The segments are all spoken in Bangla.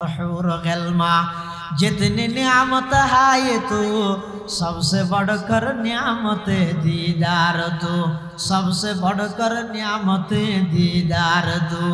हूर गिल्मा जितनी नियामत है ये तो सबसे बढ़कर नियामत दीदार दो, सबसे बढ़कर नियामत दीदार दो।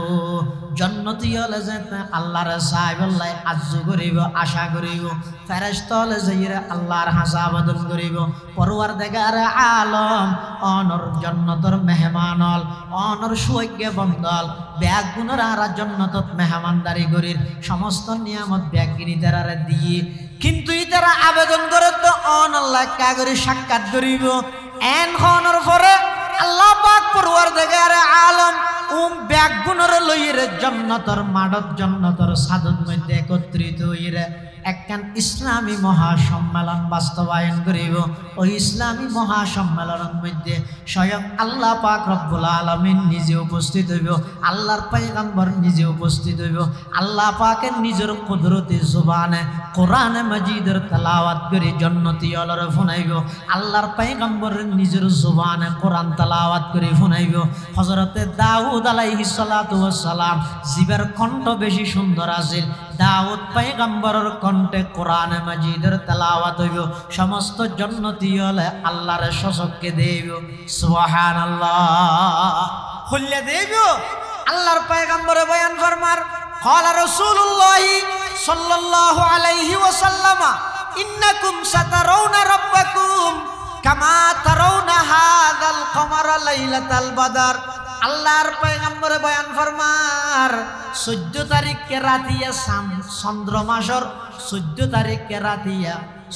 जन्नती हले जेते अल्लाहर साहिबल्लाह आज्जु करिब आशा करिब, फेरेश्ता हले जेइरे अल्लाहर हासाबादन करिब। परवरदिगार आलम अनर जन्नतर मेहमान हल, अनर सौभाग्य बंदल ব্যাগ গুণরা জান্নাতত মেহমানদারি করির সমস্ত নিয়ামত ব্যাগ গিনি তারারে দিয়ে, কিন্তু ইতারা আবেদন করে তো অন আল্লাহ কাগরি সাক্ষাৎ করিব। এন হনর পরে আল্লাহ পাক পরওয়ারদিগার আলম ব্যাগ গুণরে লইরে জান্নাতর মাডত জান্নাতর সাদত মধ্যে একত্রিত হইরে একখান ইসলামী মহাসম্মেলন বাস্তবায়ন করিব। ওই ইসলামী মহাসম্মেলনের মধ্যে স্বয়ং আল্লাহ পাক রব্বুল আলামিন নিজে উপস্থিত হইব, আল্লাহর পয়গম্বর নিজে উপস্থিত হইব। আল্লাহ পাকের নিজের কুদরতি জবানে কোরআনে মাজিদের তেলাওয়াত করে জান্নাতি আলরে শুনাইব। আল্লাহর পয়গম্বরের নিজের জবানে কোরআন তেলাওয়াত করে শুনাইব। হযরতে দাউদ আলাইহিস সালাতু ওয়াস সালাম জিবার কণ্ঠ বেশি সুন্দর আছিল, দাউদ পয়গম্বরের কণ্ঠে কোরআনে মাজিদের তেলাওয়াত হইব। সমস্ত জান্নাতি হলে আল্লাহর শসককে দেব সুবহানাল্লাহ হল্লে দেব। আল্লাহর পয়গম্বরে বয়ান ফরমার قال رسول الله صلى الله عليه وسلم إنكم سترون ربكم كما ترون هذا القمر ليلة البدر। আল্লাহর পয়গম্বরে বয়ান ফরমার 14 তারিখে রাতিয়া চন্দ্র মাসের 14 তারিখে রাতিয়া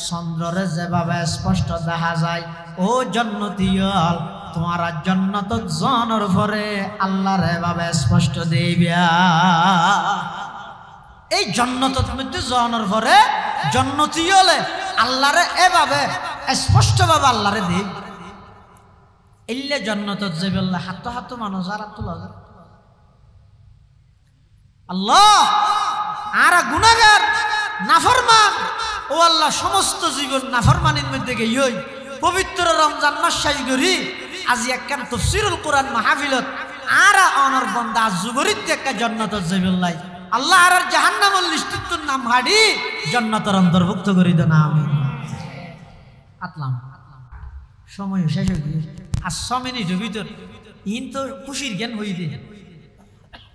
চন্দ্ররে যেভাবে স্পষ্ট দেখা যায়, ও জান্নাতীয়ল তোমারা জান্নাতত জানার পরে আল্লাহর এভাবে স্পষ্ট দেইবা। এই জান্নাতত মধ্যে জানার পরে জান্নাতীয়লে আল্লাহরে এভাবে স্পষ্টভাবে আল্লাহরে দেই। ইল্লে জান্নাতত যাবেল্লা হাত হাত মানুষ আর তুলা আল্লাহ আর গুনাহগার নাফরমান ও আল্লাহ সমস্ত জীবন নাফরমানির মধ্যে গিয়ে পবিত্র রমজান মাস শেষ করি আজি একখান তাফসীরুল কোরআন মাহফিলত আর অনর বান্দা জুবরিত একটা জান্নাতত যাবেল্লা আল্লাহ আর জাহান্নামের লিস্টত নাম হাড়ি জান্নাতের অন্তর্ভুক্ত করি দেন আমিন। আতলাম সময় শেষ হয়ে গিয়ে 5 মিনিটের ভিতর ইন তো খুশির জ্ঞান হই দে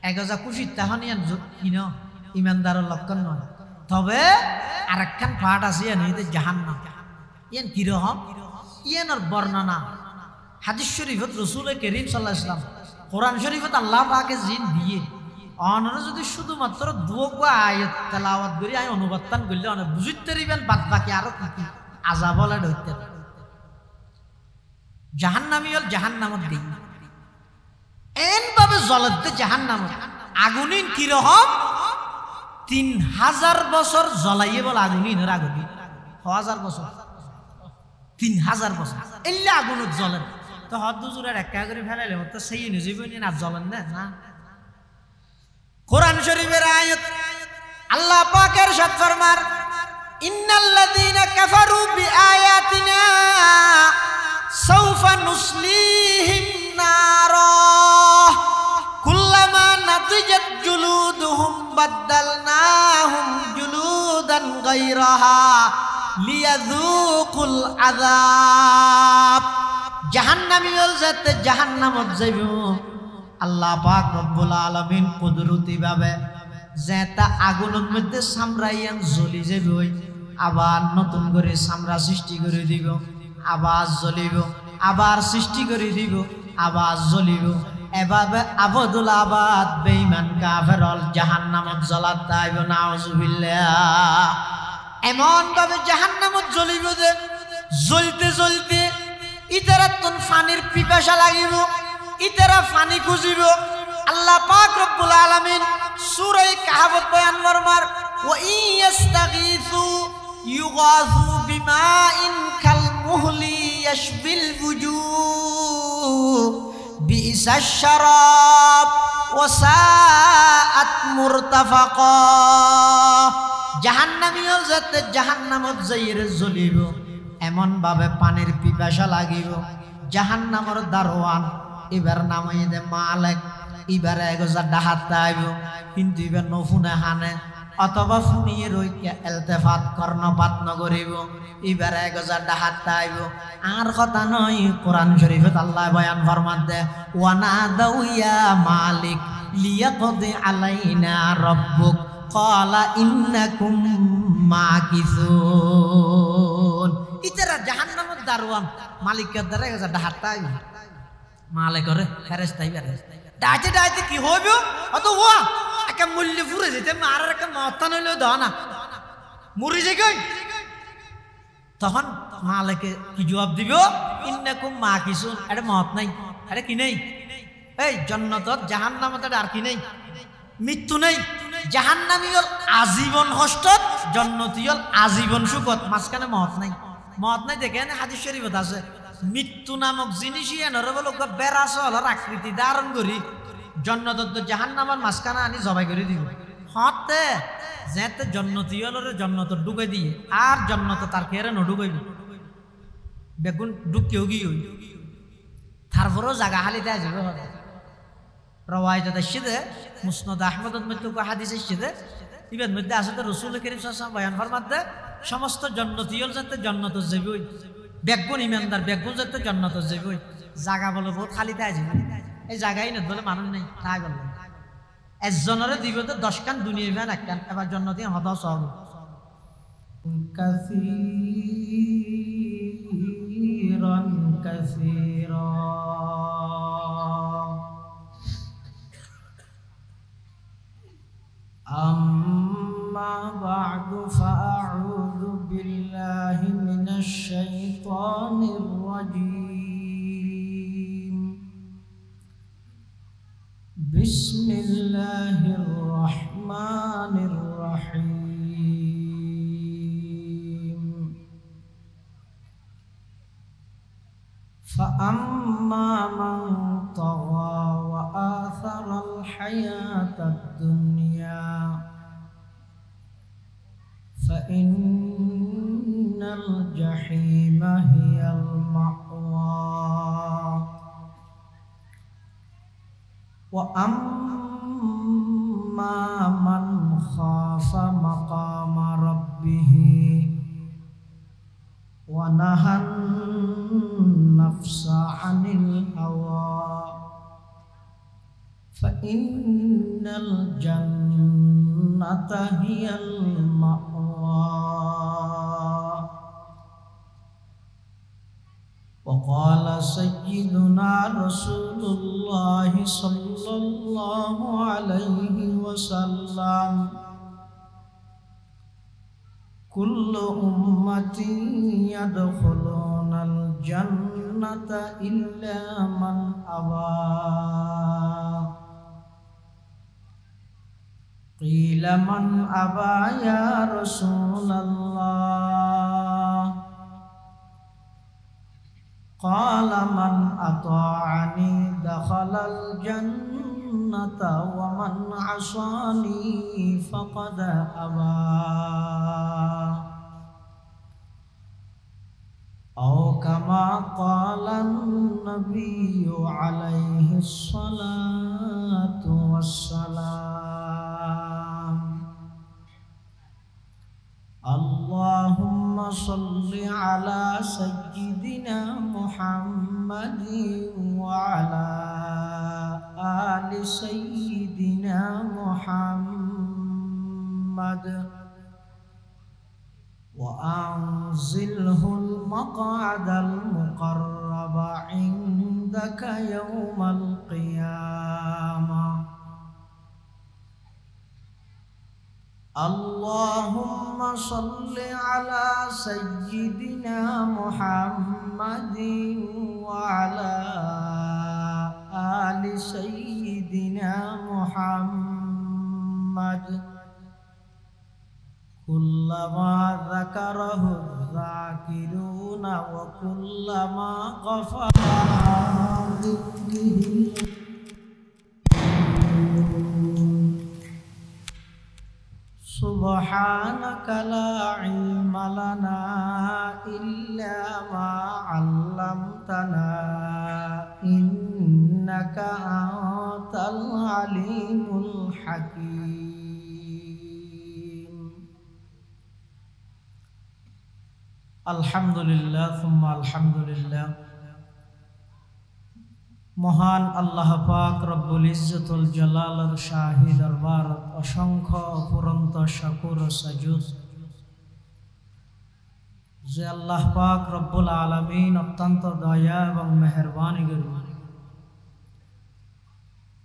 একজা খুশির তাহানিয়ান কিন ইমানদারের লক্ষণ নয়। তবে আরেকখান পাঠ আছে ইয়ানিতে জাহান্নাম। ইয়ান কিরকম? ইয়ানোর বর্ণনা হাদিস শরীফত রাসূল করিম সাল্লাল্লাহু আলাইহি ওয়াসাল্লাম কোরআন শরীফত আল্লাহ পাকে জিন দিয়ে অনর যদি শুধুমাত্র দুয়া আয়াত তেলাওয়াত করি আই অনুবাদন করলে অনেক বুঝিতে পারিবেন, বাদ বাকি আরো কি আযাব বলে ধরতে। জাহান্নামী হল জাহান্নামত দিন এন ভাবে জ্বলতে জাহান্নাম আগুনিন কিরকম 3000 বছর জ্বলাইয়ে বল আগুনিনের আগুনি 1000 বছর 3000 বছর এল্লা আগুনত জ্বলেন তো হদ্দুজুরের একা করে ফেলাইলে তো সেই নিজেবনি না জ্বলেন না। কোরআন শরীফের আয়াত আল্লাহ পাকের ইরশাদ ফরমার ইন্নাল্লাযীনা কাফারু বিআয়াতিনা সাউফা নুসলিহিম নারা কুল্লামা নাদিজাত জুলুদুহুম বাদদালনাহুম জুলুদান গায়রাহা লিয়াযুকুল আযাব। জাহান্নামী হল যাতে জাহান্নামত যাইব আল্লাহ পাক রব্বুল আলামিন কুদরতি ভাবে যেটা আগুনের মধ্যে সামরাইয়ান জ্বলি যাবে, আবার নতুন করে সামরা সৃষ্টি করে দিব, আবার জ্বলিব, আবার সৃষ্টি করে দিব, আবার জ্বলিব। এভাবে আবদুল আবাদ বেঈমান কাফের জাহান্নামত জ্বলাত যাইব নাউজুবিল্লাহ। এমন ভাবে জাহান্নামত জ্বলিব যে জ্বলতে জ্বলতে ইতারা তন পানির পিপাসা লাগিব, ইতারা পানি খুঁজিব। আল্লাহ পাক রব্বুল আলামিন সূরা কাহফত বয়ান ফরমার ওয়া ইয়াস্তাগীসু ইউগাসু বিমাইন কাল মুহলি ইয়াশবিল বুজুহ বিইসাশ শারাব ওয়া সাআত মুরতাফাকা। জাহান্নামী হল যাতে জাহান্নামত যাইরে জ্বলিব, এমন ভাবে পানির পিপাসা লাগিব। জাহান্নামের দারোয়ান এবার নামাই দে মালিক এবারে এগোজা ডাহাত আইব, কিন্তু এবার নফুনে হানে অথবা ফুনিয়ে রইয়া এলতেফাত কর্ণপাত নগরিব এবার 1000টা হাত তাইব আর কথা নয় কোরআন শরীফে আল্লাহ বয়ান ফরমান দে ওয়ানা দাউয়া মালিক লিয়াকদি আলাইনা রাব্বুক ক্বালা ইন্নাকুম মাকিসুন ইতারা জাহান্নামের দারওয়ান মালিকের দ্বারা 1000টা হাত তাইব মালিকরে ফেরেশতা ইবারে ডাইতে ডাইতে কি হইব অত ওয়া একটা মূল্য ফুরে যেতে আর একটা মতান হইলেও দাও না মরি যে কই তখন মালিকে কি জবাব দিব ইন্নাকুম মাকিসুন এটা মত নাই এটা কি নেই এই জান্নাতত জাহান্নামত আর কি নেই মৃত্যু নেই জাহান্নামী হল আজীবন কষ্টত জান্নাতি হল আজীবন সুখত মাঝখানে মত নাই দেখেন হাদিস শরীফত আছে মৃত্যু নামক জিনিসই এনরে বলে বেড়াচল আকৃতি ধারণ করি জন্নত জাহান্নামের মাঝখানে আনি জবাই করে দিব হতে যেতে জন্নতি হলরে জন্নত ঢুকে দিয়ে আর জন্নত তার খেয়ে নঢুকাইব বেগুন ঢুকিও গিয়ে তারপরেও জায়গা হালিতে আসবে রওয়ায়ত আসছে মুসনাদ আহমদের মধ্যে হাদিস আসছে ইবের মধ্যে আসলে রাসূল কারীম সাল্লাল্লাহু আলাইহি ওয়াসাল্লাম বয়ান ফরমাতে সমস্ত জন্নতি হল যাতে জন্নত যাবে বেগুন ইমানদার বেগুন যাতে জন্নত যাবে জায়গা বলে বহুত খালিতে আসবে এই জায়গায় না বলে মানুষ নেই তাই বললেন একজনের দিব তো 10 কান দুনিয়া ইমান এক কান এবার জন্নতি হদা সব কাসীরান কাসীরা أما بعد فأعوذ بالله من الشيطان الرجيم بسم الله الرحمن الرحيم فأما من طغى وآثر الحياة الدنيا فإن الجحيم هي المأوى وأما من خاف مقام ربه ونهى النفس عن الهوى فإن الجنة هي المأوى وقال سيدنا رسول الله صلى الله عليه وسلم كل أمتي يدخلون الجنة إلا من أبى قيل من أبى يا رسول الله قال من أطاعني دخل الجنة ومن عصاني فقد أبى أو كما قال النبي عليه الصلاة والسلام اللهم صل على سيدنا محمد وعلى آل سيدنا محمد وأنزله المقعد المقرب عندك يوم القيامة اللهم صل على سيدنا محمد وعلى آل سيدنا محمد كلما ذكره الذاكرون وكلما غفل عن ذكره سبحانك لا علم لنا إلا ما علمتنا إنك أنت العليم الحكيم আলহামদুলিল্লাহ সুম্মা আলহামদুলিল্লাহ। মহান আল্লাহ পাক রব্বুল ইজ্জতুল জালালের শাহী দরবার অসংখ্য অফুরন্ত শাকুর ও সাজুদ যে আল্লাহ পাক রব্বুল আলামিন অত্যন্ত দয়া এবং মেহেরবানি করি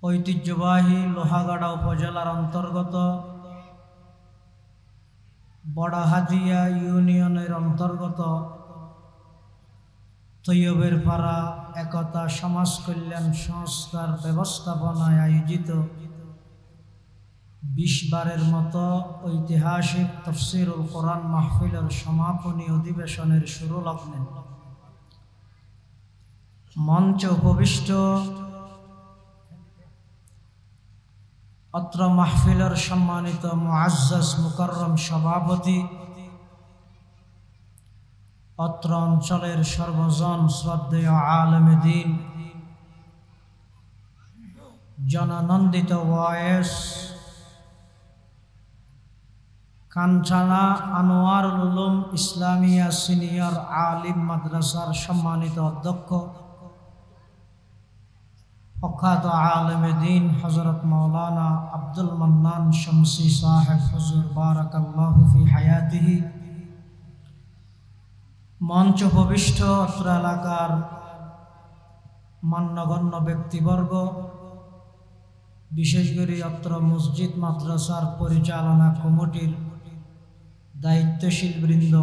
ঐতিহ্যবাহী লোহাগাড়া উপজেলার অন্তর্গত বড়হাতিয়া ইউনিয়নের অন্তর্গত তৈয়বের পাড়া একতা সমাজ কল্যাণ সংস্থার ব্যবস্থাপনায় আয়োজিত ২০ বারের মতো ঐতিহাসিক তাফসীরুল কোরআন মাহফিলের সমাপনী অধিবেশনের শুরু লগ্নে মঞ্চে উপবিষ্ট অত্র মাহফিলের সম্মানিত মুআজ্জাজ মুকাররম সভাপতি, অত্র অঞ্চলের সর্বজন শ্রদ্ধেয় আলেমে দ্বীন, জননন্দিত ওয়াইস কাঞ্চনা আনোয়ারুল উলুম ইসলামিয়া সিনিয়র আলিম মাদ্রাসার সম্মানিত অধ্যক্ষ প্রখ্যাত আলেমে দ্বীন হযরত মাওলানা আব্দুল মান্নান শামসী সাহেব হুজুর বারাকাল্লাহু ফি হায়াতিহি, মঞ্চ উপবিষ্ট অত্র এলাকার মান্যগণ্য ব্যক্তিবর্গ, বিশেষ করে অত্র মসজিদ মাদ্রাসার পরিচালনা কমিটির দায়িত্বশীল বৃন্দ,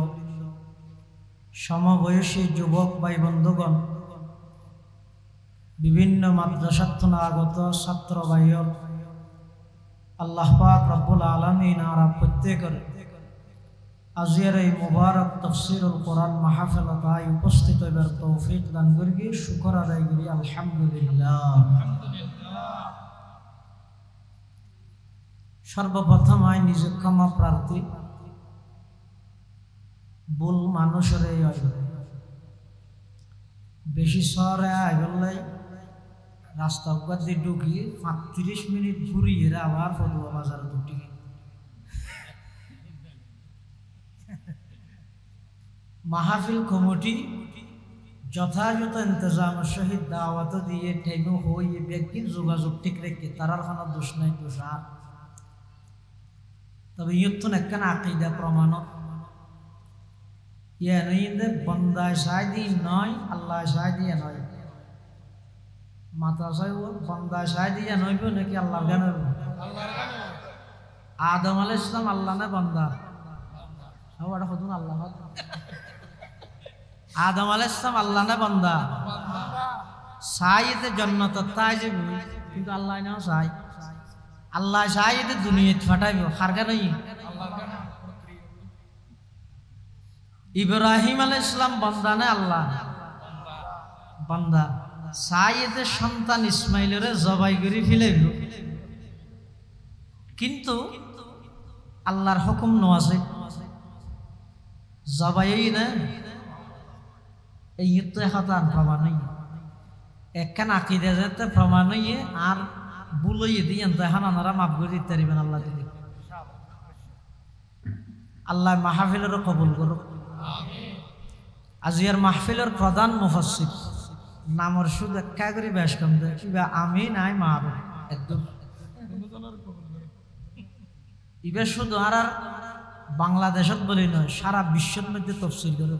সমবয়সী যুবক ভাই বন্ধুগণ, বিভিন্ন মাদ্রাসাত্তনা আগত ছাত্র ভাইয়র, আল্লাহ পাক রব্বুল আলামিন আরা প্রত্যেকের আজিয়ার এই মুবারক তাফসীরুল কোরআন মাহফিলতায় উপস্থিত হইবার তৌফিক দান করি, শুকর আদায় করি আলহামদুলিল্লাহ। সর্বপ্রথম আই নিজে ক্ষমা প্রার্থী, ভুল মানুষের বেশি শহরে আইবলাই রাস্তা দিয়ে ঢুকি ৩৫ মিনিট ঘুরিয়ে আবার ফতুয়া বাজারে ঢুকি। মাহফিল কমিটি যথাযথ ইন্তজামের সহিত দাওয়াত দিয়ে ঠেনো হয়ে ব্যক্তির যোগাযোগ ঠিক রেখে তারার কোনো দোষ নাই, দোষ আর তবে ইয়ত্তন একখান আকিদা প্রমাণত ইয়ে বন্দায় সাই দিয়ে নয়, আল্লাহ সাই দিয়ে নয়, মাতা সাই বন্দায় সাই দিয়ে নইব নাকি আল্লাহর গান হইব? আদম আলাইহিস সালাম আল্লাহ না বন্দা? ওটা হতুন আল্লাহ। আদম আলাইহিস সালাম আল্লাহ না বন্দা? সাইতে জন্নত তাই যে, কিন্তু আল্লাহ নাও সাই, আল্লাহ সাইতে দুনিয়াত ফাটাইব খারগা নই। ইব্রাহিম আলাইহিস সালাম বান্দা না আল্লাহ? বান্দা। সাইয়েদের সন্তান ইসমাইলের জবাই করে ফেলাইব, কিন্তু আল্লাহর হুকুম ন আছে জবাই না, এই তো হাতান প্রমাণ নেই, একখান আকিদা যেতে প্রমাণ হইয়ে আর বুলইয়ে দিয়ে দেখান আনারা মাফ করে দিতে পারিবেন আল্লাহ দিলে। আল্লাহ মাহফিলেরও কবুল করুক। আজিয়ার মাহফিলের প্রধান মুফাসসির নামর শুধু একা করে বেশ কম দেয়, আমি নাই মার একদম ইবে শুধু আর বাংলাদেশত বলি নয়, সারা বিশ্বের মধ্যে তফসির করে।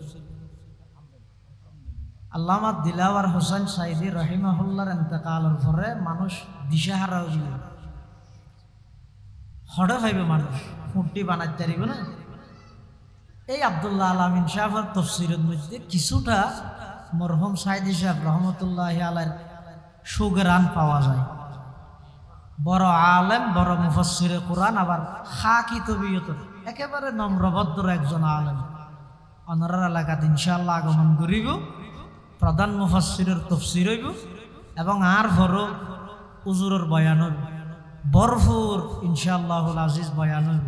আল্লামা দিলাওয়ার হোসেন সাইদি রহিমাহুল্লাহর ইন্তেকালের পরে মানুষ দিশাহারা হইল, হড়ে ভাইবে মানুষ ফুটি বানাইতে পারিব না। এই আব্দুল্লাহ আল আমিন সাহেবের তফসিরের মধ্যে কিছুটা মরহুম সাইদি সাহেব রহমতুল্লাহ আলাইহির সুগরান পাওয়া যায়। বড় আলেম, বড় মুফাসসিরে কোরআন, আবার খাকি তবিয়ত, একেবারে নম্রভদ্র একজন আলেম। অনরার এলাকাত ইনশাআল্লাহ আগমন করিব, প্রধান মুফাসসিরের তফসির হইব এবং আর বড় উজুরের বয়ান হইব, ভরপুর ইনশাআল্লাহুল আজিজ বয়ান হইব।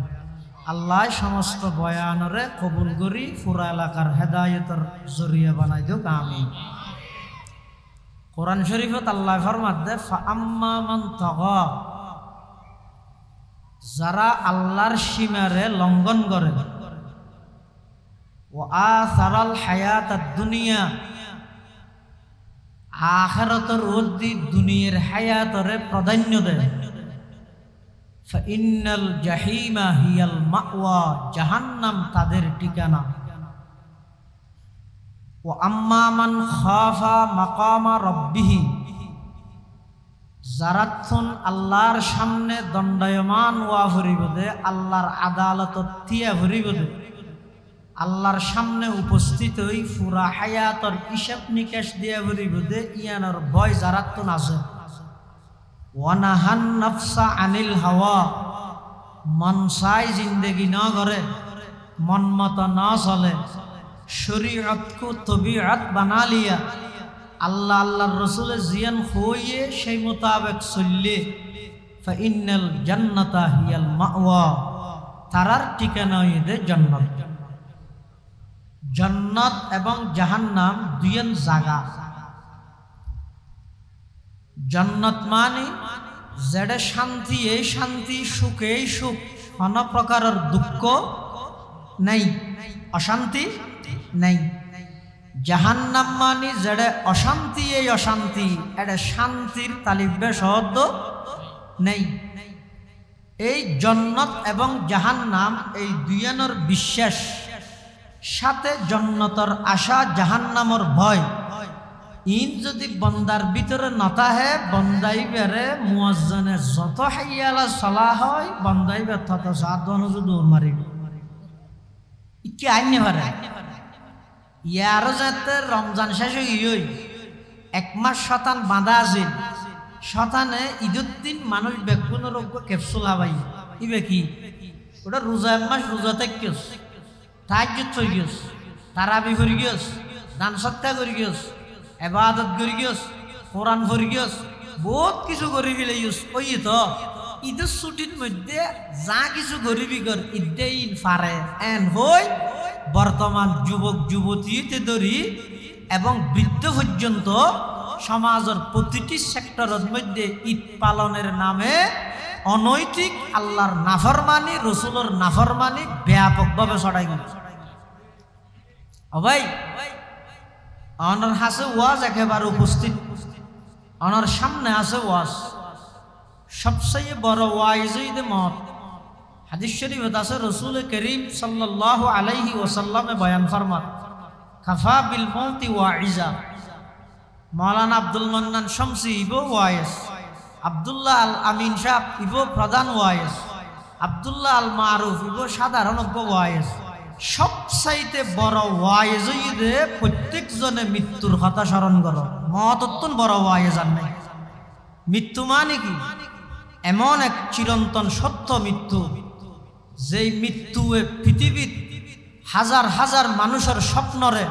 আল্লাহ সমস্ত বয়ানরে কবুল করি পুরা এলাকার হেদায়েতের জরিয়া বানাই দিও, আমিন। কোরআন শরীফত আল্লাহ ফরমাতে ফাআম্মা মান তাগা, যারা আল্লাহর সীমারে লঙ্ঘন করে, ও আসারাল হায়াতাদ দুনিয়া আখিরাতের উদ্দি দুনিয়ার হায়াতরে প্রাধান্য দেয় ফাইন্নাল জাহিমা হিয়াল মাওয়া জাহান্নাম তাদের ঠিকানা ও আম্মা মান খাফা মাকামা রাব্বিহি যারাথন আল্লাহর সামনে দণ্ডায়মান ওয়া হরিবদে আল্লাহর আদালতত থিয়া হরিবদে আল্লাহর সামনে উপস্থিত হই পুরা হায়াতর হিসাব নিকাশ দিয়া হরিবদে ইয়ানোর ভয় যারাথন আছে ওয়ানাহান নাফসা আনিল হাওয়া মন চাই জিন্দেগি ন করে মন মত ন চলে শরীয়ত কো তবিয়ত বানা লিয়া আল্লাহ আল্লাহর রাসূলের জিয়ান হইয়ে সেই মোতাবেক চললে ফাইন্নাল জান্নাতা হিয়াল মাওয়া তারার ঠিকানা হইবে জান্নাত জান্নাত এবং জাহান্নাম দুইয়ের জায়গা জান্নাত মানে যেটা শান্তি এই শান্তি সুখ এই সুখ কোনো প্রকারের দুঃখ নাই অশান্তি নাই জাহান্নাম মানে যেটা অশান্তি এই অশান্তি এটা শান্তির তালিবে শব্দ নেই এই জান্নাত এবং জাহান্নাম এই দুইয়ের বিশ্বাস সাথে জান্নাতের আশা জাহান্নামের ভয় ইন যদি বন্দার ভিতরে নতাহে বন্দাই বেরে মুয়াজ্জিনে যত হাইয়ালা সালাহ হয় বন্দাই বে তত সাধন যদি মারিব কি আইনে পারে ইয়ারও যাতে রমজান শেষ হই এক মাস শতান বাঁধা আছে শতানে ঈদের দিন মানুষ বেকুন রোগ ক্যাপসুল হাবাই ইবে কি ওটা রোজা এক মাস রোজা থাকিস তাহাজ্জুদ চই গিয়েস তারাবি করে গিয়েস দান সৎকার করে গিয়েস ইবাদত করে গিয়েস কোরআন পড়ে গিয়েস বহুত কিছু করে ফেলাইস ওই তো ঈদের ছুটির মধ্যে যা কিছু গরিবি কর ঈদেই পারে এন হই বর্তমান যুবক যুবতীতে ধরি এবং বৃদ্ধ পর্যন্ত সমাজের প্রতিটি সেক্টরের মধ্যে ঈদ পালনের নামে অনৈতিক আল্লাহর নাফরমানি রসুলের নাফরমানি ব্যাপকভাবে ছড়াই গেল ভাই অনার হাসে ওয়াজ একেবারে উপস্থিত অনার সামনে আছে ওয়াজ সবচেয়ে বড় ওয়াইজই দে মত হাদিস শরীফে আছে রাসূল করিম সাল্লাল্লাহু আলাইহি ওয়াসাল্লামে বয়ান ফরমান কাফা বিল মউতি ওয়াইজা মাওলানা আব্দুল মান্নান শামসী ইবো ওয়াইজ আব্দুল্লাহ আল আমিন সাহেব ইবো প্রধান ওয়াইজ আব্দুল্লাহ আল মারুফ ইবো সাধারণ ওয়াইজ সবচাইতে বড় ওয়াইজই দে প্রত্যেকজনে মৃত্যুর কথা স্মরণ করো মহত্তন বড় ওয়াইজ আর নাই মৃত্যু মানে কি এমন এক চিরন্তন সত্য মৃত্যু যেই মৃত্যুয়ে পৃথিবীর হাজার হাজার মানুষের স্বপ্নরে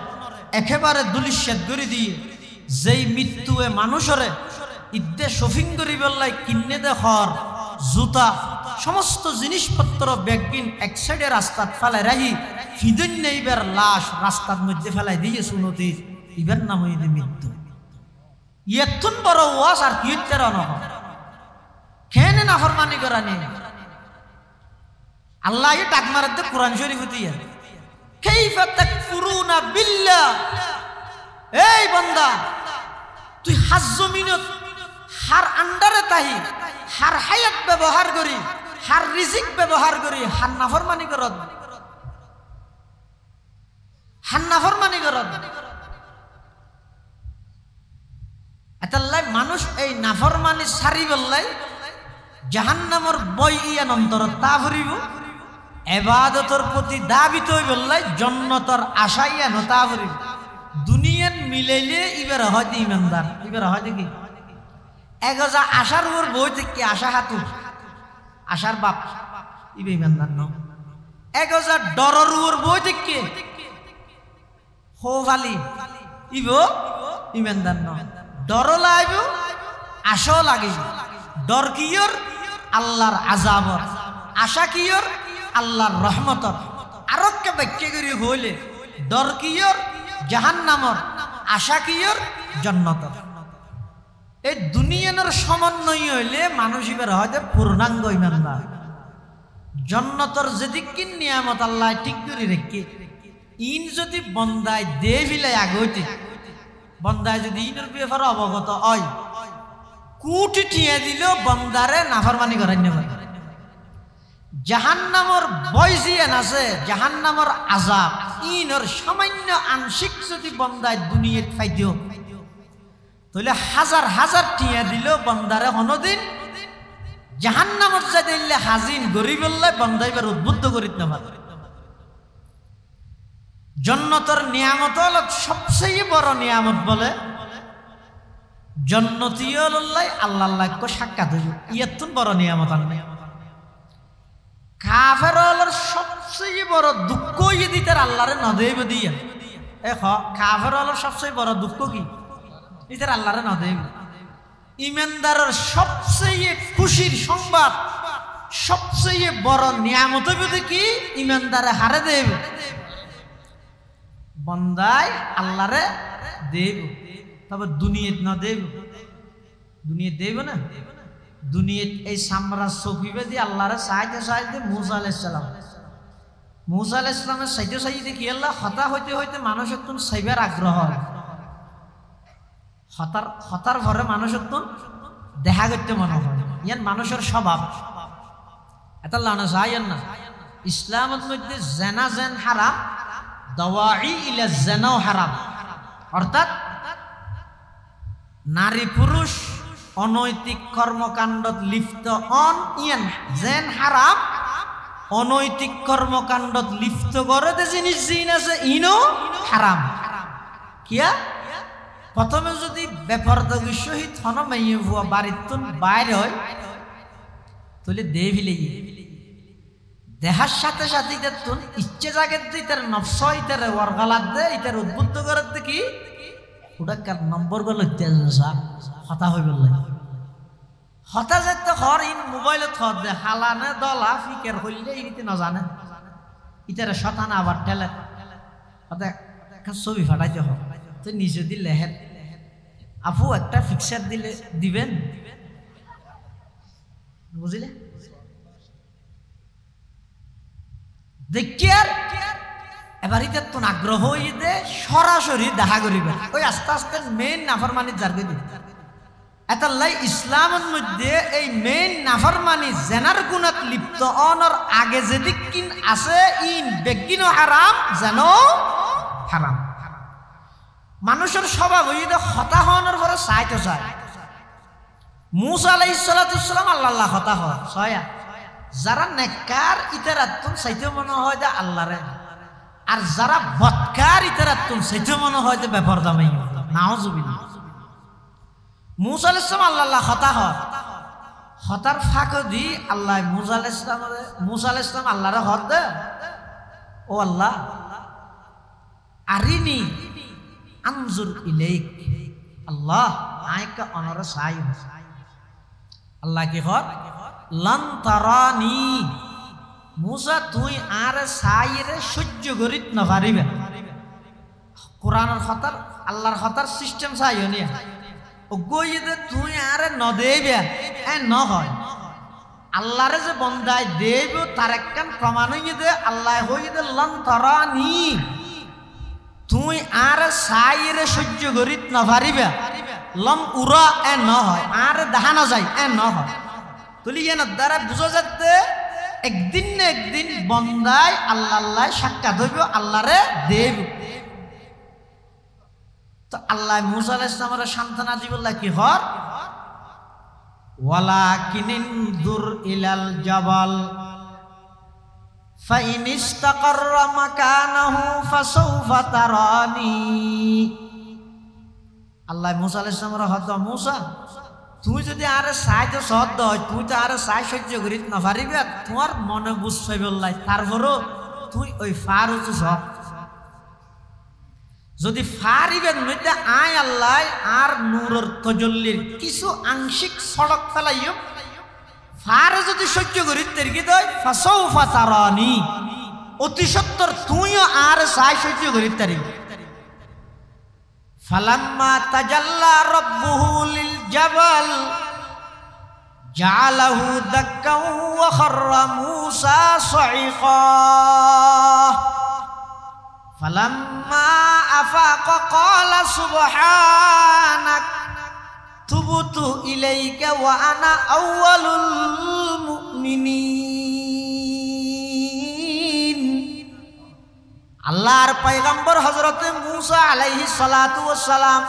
একেবারে দুলিশ্বাদ করে দিয়ে যেই মৃত্যুয়ে মানুষরে ইদ্দে শপিং করি বেল্লাই কিনে দে হর জুতা সমস্ত জিনিসপত্র ব্যাগিন এক সাইডে রাস্তাত ফেলাই রাহি ফিদন নেইবার লাশ রাস্তার মধ্যে ফেলাই দিয়ে শুনতে ইবার নাম হইতে মৃত্যু এতন বড় ওয়াজ আর কি হইতে নহ কেন নাফরমানি করা নেই আল্লাহ ডাক মারাতে কোরআন শরীফ দিয়া কাইফা তাকফুরুনা বিল্লাহ এই বান্দা তুই হাজ জমিনত হার আন্ডারে তাহি হার হায়াত ব্যবহার করি হার রিজিক ব্যবহার করি হার নাফরমানি করত এতাল্লাই মানুষ এই নাফরমানি সারি বললাই জাহান্নামর বই ইয়ান অন্তর তা ভরিব ইবাদতর প্রতি দাবিত হই বললাই জান্নাতের আশা ইয়ান তা ভরিব দুনিয়ান মিলাইলে ইবার হয় ইমানদার ইবার হয় কি এগজা আশার উপর বই থেকে আশা হাতু আশার বাপ ইবে ইমানদার ন এগজা ডরর উপর বই থেকে হো ভালি ইব ইমানদার ন ডর লাইব আশাও লাগিব ডর কিয়র আল্লাহর আযাবর আশা কিয়র আল্লাহর রহমতর আরোগ্য ব্যাখ্যা করি হইলে ডর কিয়র জাহান্নামর আশা কিয়র জান্নাতর এই দুনিয়ার সমন্বয় হইলে মানুষ এবার হয়তো পূর্ণাঙ্গ ইমানদার জান্নাতর যেদিক নিয়ামত আল্লাহ ঠিক করে রেখে ইন যদি বন্দায় দে ফিলাই আগইতে বন্দায় যদি ইনের ব্যাপারে অবগত হয় কুটি ঠিয়ে দিল বন্দারে নাফরমানি করাই নেবে জাহান্নামর বয়জিয়ান আছে জাহান্নামর আযাব ইনর সামান্য আংশিক যদি বন্দায় দুনিয়াত ফাইদিও তাহলে হাজার হাজার ঠিয়ে দিল বন্দারে হনদিন জাহান্নামর যাইলে হাজিন গরিবল্লাহ বন্দাইবার উদ্বুদ্ধ করিত না পারে জান্নাতের নিয়ামত হল সবচেয়ে বড় নিয়ামত বলে জান্নাতীয়ল্লাহ আল্লাহ কো সাক্ষাৎ হইল ইয়াতুন বড় নিয়ামত আনবে কাফেরর সবচেয়ে বড় দুঃখ ইদিতার আল্লাহরে ন দেব দিয়া কাফেরর সবচেয়ে বড় দুঃখ কি ইতার আল্লাহরে ন দেব ইমানদারের সবচেয়ে খুশির সংবাদ সবচেয়ে বড় নিয়ামত হবে কি ইমানদারে হারে দেব বন্দায় আল্লাহরে দেব তবে দুনিয়াত না দেব দুনিয়াত দেব না দুনিয়াত এই সামরা সফিবে দিয়ে আল্লাহরে সাহায্য সাহায্য মুসা আলাইহিস সালাম মুসা আলাইহিস সালামের সাহায্য সাহায্য দেখি আল্লাহ হতা হইতে হইতে মানুষের তুন সাইবার আগ্রহ হতার ভরে মানুষের তুন দেখা করতে মনে হয় ইয়ান মানুষের স্বভাব এটা লানা সাহায্য না ইসলামের মধ্যে জেনা জেন হারাম দাওয়াই ইলা জানাও হারাম অর্থাৎ নারী পুরুষ অনৈতিক কর্মকাণ্ডত লিপ্ত অন ইয়ান জেন হারাম অনৈতিক কর্মকাণ্ডত লিপ্ত করে যে জিনিস জিন আছে ইনো হারাম কিয়া প্রথমে যদি বেপরদগি সহিত হন মাইয়ে ভুয়া বাড়ির বাইরে হয় তাহলে দেভিলে দেহার সাথে সাথে ইতার তুন ইচ্ছে জাগে ইতার নফস ইতার ওয়ারগালাত দে ইতার উদ্বুদ্ধ করার কি ওটা কার নম্বর গুলো হতা হয়ে বললে হতা যেতে হর ইন মোবাইলে থর দে হালানে দলা ফিকের হইলে ইনিতে না জানে ইতার শতানা আবার ঠেলে হতে ছবি ফাটাইতে হয় তো নিজে দিলে হের আপু একটা ফিক্সার দিলে দিবেন বুঝলে দেখিয়ার এবার ইতার তো আগ্রহ হইতে সরাসরি দেখা করিবে ওই আস্তে আস্তে মেইন নাফরমানি জারগে দিবে এতাল্লাই ইসলামের মধ্যে এই মেইন নাফরমানি জেনার গুণাত লিপ্ত অনর আগে যেদিক কিন আছে ইন বেগিনো হারাম যেন হারাম মানুষের স্বভাব হইতে হতা হওয়ার পরে চাইতে চায় মুসা আলাইহিস সালাম আল্লাহ হতা হয় ছয়া যারা নেককার ইতারাতুন চাইতে মনে হয় যে আল্লাহরে আর যারা বদকার ইতারাতুন চাইতে মনে হয় যে বেপরদামি নাউজুবিল্লাহ মুসা আলাইহিস সালাম আল্লাহ হতা হয় হতার ফাঁক দি আল্লাহ মুসা আলাইহিস সালাম আল্লাহরে হত দে ও আল্লাহ আরিনি আনজুর ইলাইক আল্লাহ আয়কা অনর সাই আল্লাহ কি হত লান তারানি মুসা তুই আর সাইরে সহ্য করিত না পারিবে কোরআনের হতার আল্লাহর হতার সিস্টেম চাইও নিয়া ও গইতে তুই আর ন দেবে এ ন হয় আল্লাহরে যে বন্দায় দেব তার একখান প্রমাণ হইতে আল্লাহ হইতে লান তারানি তুই আর সাইরে সহ্য করিত না পারিবে লম উরা এ ন হয় আর দেখা না যায় এ ন হয় তুলি এর দ্বারা বুঝা যাচ্ছে একদিন না একদিন বন্দায় আল্লাহ সাক্ষাৎ হইব আল্লাহরে দেব তো আল্লাহ মুসা আলাইহিস সালামের সান্ত্বনা দিবল্লাহ কি হর ওয়ালাকিনিন দুর ইলাল জাবাল ফাইন ইস্তাকাররা মাকানাহু ফাসাউফা তারানি আল্লাহ মুসা আলাইহিস সালামের হদ মুসা তুই যদি আরে সাই তো সদ্য হয় তুই তো আরে সাই সহ্য করিত না পারিবে তোমার মনে বুঝ পাইবল্লাই তারপরও তুই ওই ফার হচ্ছে সব যদি ফারিবেন মধ্যে আয় আল্লাহ আর নূরের তজল্লির কিছু আংশিক সড়ক ফেলাইও ফারে যদি সহ্য করিত তেরকি দয় ফাসাউফা তারানি অতি সত্তর তুইও আর সাই সহ্য করিত তারিবি ফালাম্মা তাজাল্লা রাব্বুহু লিল জাবাল জাআলাহু দাক্কাও ওয়া খাররা মূসা সাইকা ফালাম্মা আফাকা ক্বালা সুবহানাক তুবতু ইলাইকা ওয়া আনা আউয়ালুল মুমিনিন। আল্লাহর পয়গম্বর হযরতে মূসা আলাইহিস সালাতু ওয়াস সালাম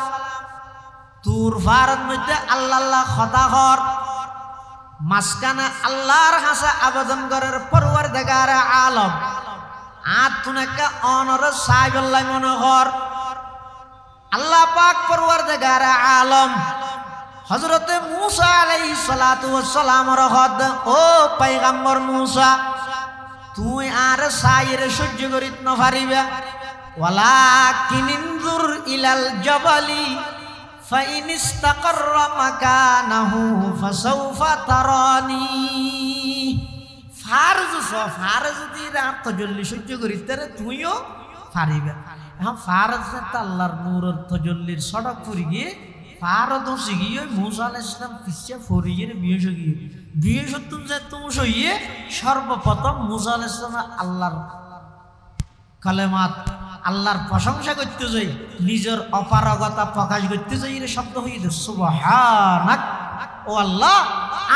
তুর ফারের মধ্যে আল্লাহ খোদা হর মাসকানা আল্লাহর হাসা আবেদন করার পরওয়ারদিগার আলম আতুনাকা অনর সাইবুল্লাহ মনোহর আল্লাহ পাক পরওয়ারদিগার আলম হযরতে মূসা আলাইহিস সালাতু ওয়াস সালাম রহদ ও পয়গম্বর মূসা তুই আর সাইর সহ্য করিত না পারিবা ওয়ালাকিন ইনজুর ইলাল জাবালি ফাইন ইসতাকাররা মাকানাহু ফাসাউফা তারানি। ফারজ যদি রাত তজল্লি সহ্য করিতে তুইও পারিবা। এখন ফারজ আল্লাহর নূরের তজল্লির সড়ক করে গিয়ে ফারদ গিয়ে মূসা আলাইহিস সালাম পিছিয়ে ফরিয়ে বিয়ে সত্তম যে তুমি সইয়ে সর্বপ্রথম মূসা আলাইহিস সালাম আল্লাহর কালেমাত আল্লাহর প্রশংসা করতে যাই নিজের অপারগতা প্রকাশ করতে যাই এর শব্দ হয়ে যায় সুবহানাক। ও আল্লাহ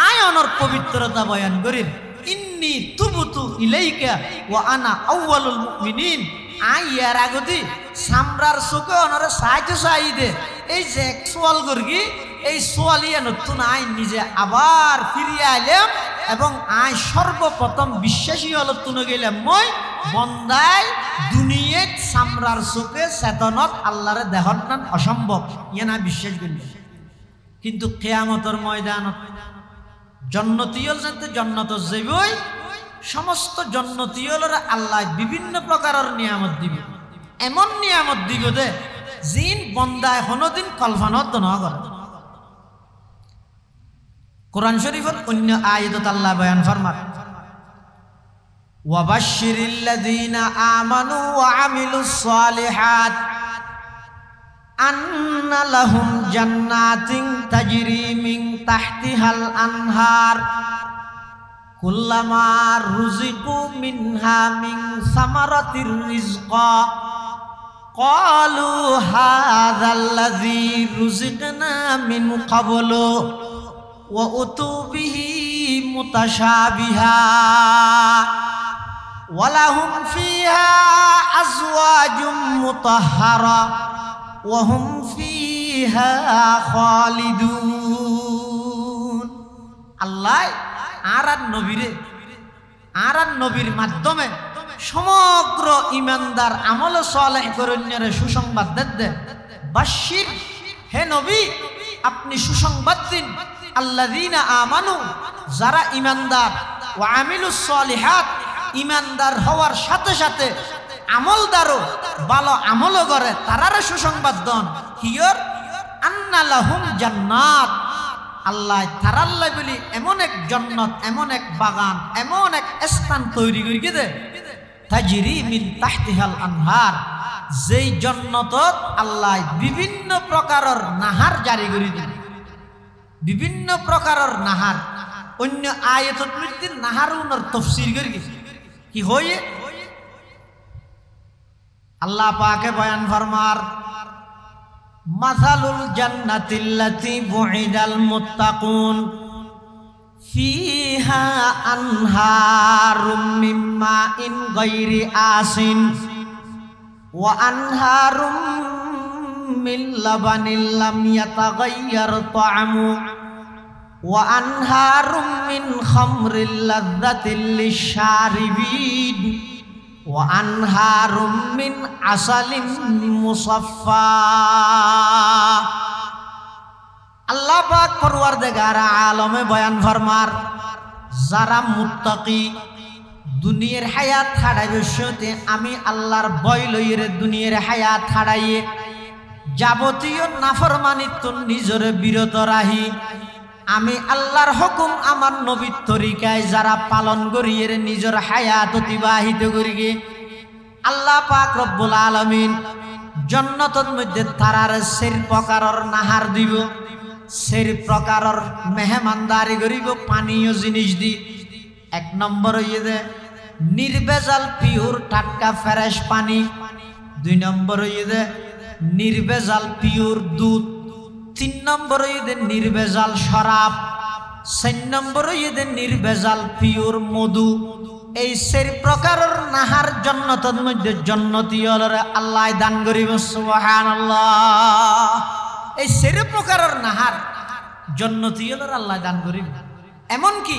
আয় অনর পবিত্রতা বয়ান করিন ইন্নী তুবতু ইলাইকা ওয়া আনা আউয়ালুল মুমিনিন। আই এর আগদি সামরার চোখে অনরে সাহায্য চাইদে এই যে এক সোয়াল করগি এই সোয়ালিয়া নতুন আই নিজে আবার ফিরিয়ে আইলাম এবং আই সর্বপ্রথম বিশ্বাসী হল তুনে গেলাম মই বন্দাই দুনিয়াত সামরার চোখে চেতনত আল্লাহরে দেহন নান অসম্ভব ইয়ে না বিশ্বাস করল। কিন্তু কিয়ামতের ময়দানত জন্নতীয়ল জানতে জন্নত যাইবই সমস্ত জন্নতীয়লরা আল্লাহ বিভিন্ন প্রকারের নিয়ামত দিব এমন নিয়ামত দিব দে জিন বন্দায় কোনদিন কল্পনাত না করে। কোরআন শরীফের অন্য আয়াতত আল্লাহ বয়ান ফরমান ওয়াবাশশিরিল লাযীনা আমানু ওয়া আমিলুস সালিহাত আন্না লাহুম জান্নাতিন তাজরি মিন তাহতিহাল আনহার কুল্লামা রুজিকু মিনহা মিন সামারাতির রিজকা ক্বালু হাযাল্লাযী রুজিকনা মিন ক্বাবলু ওয়া উতু বিহি মুতাশাবিহা ওয়া লাহুম ফিহা আজওয়াজুম মুতাহহারা ওয়া হুম ফিহা খালিদুন। আল্লাহ আর নবীর মাধ্যমে সমগ্র ইমানদার আমল সালেহ করন্যারে সুসংবাদ দেন। বাশির হে নবী আপনি সুসংবাদ দিন আল্লাযীনা আমানু যারা ইমানদার ওয়া আমিলুস সালিহাত ইমানদার হওয়ার সাথে সাথে আমলদারও ভালো আমলও করে তারারে সুসংবাদ দেন কিয়র আন্না লাহুম জান্নাত আল্লাহ তারাল্লাই বলি এমন এক জান্নাত এমন এক বাগান এমন এক স্থান তৈরি করে দে তাজরি মিন তাহতিহাল আনহার যেই জান্নাতত আল্লাহ বিভিন্ন প্রকারের নাহার জারি করে দিন বিভিন্ন প্রকারের নাহার। অন্য আয়াতত মধ্যে নাহারুনের তাফসীর করে কি হয়ে আল্লাহ পাকে বয়ান ফরমার মাসালুল জান্নাতিল্লাতী বুইদাল মুত্তাকুন ফিহা আনহারুম মিন মাইন গায়রি আসিন ওয়া আনহারুম মিন লাবানিল লাম ইয়াতাগায়্যার তা'আমু ওয়া আনহারুম মিন খামরিল লাযযাতিল লিশ-শারিবিন ওয়া আনহারুম মিন আসালিন মুসাফফা। আল্লাহ পাক পরওয়ারদিগার আলমে বয়ান ফরমার যারা মুত্তাকি দুনিয়ার হায়াত ছাড়াইবে সতে আমি আল্লাহর ভয় লইরে দুনিয়ার হায়াত ছাড়াইয়ে যাবতীয় নাফরমানিত্ব নিজরে বিরত রাহি আমি আল্লাহর হুকুম আমার নবীর তরিকায় যারা পালন করিয়ে নিজের হায়াত অতিবাহিত করিগে আল্লাহ পাক রব্বুল আলামিন জান্নাতের মধ্যে তারার সের প্রকারের নাহার দিব সের প্রকারের মেহমানদারি করিব পানীয় জিনিস দি। এক নম্বর হইয়ে দে নির্ভেজাল পিওর টাটকা ফ্রেশ পানি 2 নম্বর হইছে নির্ভেজাল পিওর দুধ, 3 নম্বর হইছে নির্ভেজাল শরাব, 4 নম্বর হইছে নির্ভেজাল পিওর মধু। এই 4 প্রকারের নাহার জান্নাতের মধ্যে জান্নাতীয়রা আল্লাহ দান করিব। সুবহানাল্লাহ। এই 4 প্রকারের নাহার জান্নাতীয়রা আল্লাহ দান করিব। এমন কি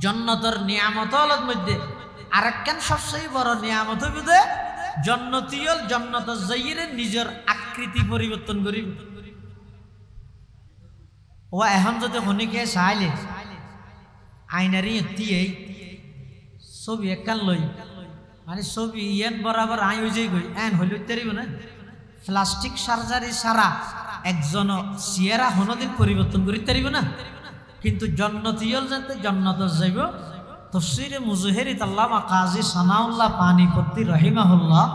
জান্নাতের নিয়ামতের মধ্যে আরেকখান সবচেয়ে বড় নিয়ামত হইবে জান্নাতীয় জান্নাতের যাইরে নিজের আকৃতি পরিবর্তন করিব। ও এখন যদি হনিকে চাইলে আইনারি এতিয়ে ছবি একখান লই মানে ছবি ইয়ান বরাবর আই হয়ে যাই গই এন হইল তারিব না। প্লাস্টিক সার্জারি ছাড়া একজন চেহারা হনদিন পরিবর্তন করি তারিব না। কিন্তু জান্নাতীয়ল যাতে জান্নাতে যাইব তাফসীরে মুজহিরিত আল্লামা কাজী সানাউল্লাহ পানিপত্তি রাহিমাহুল্লাহ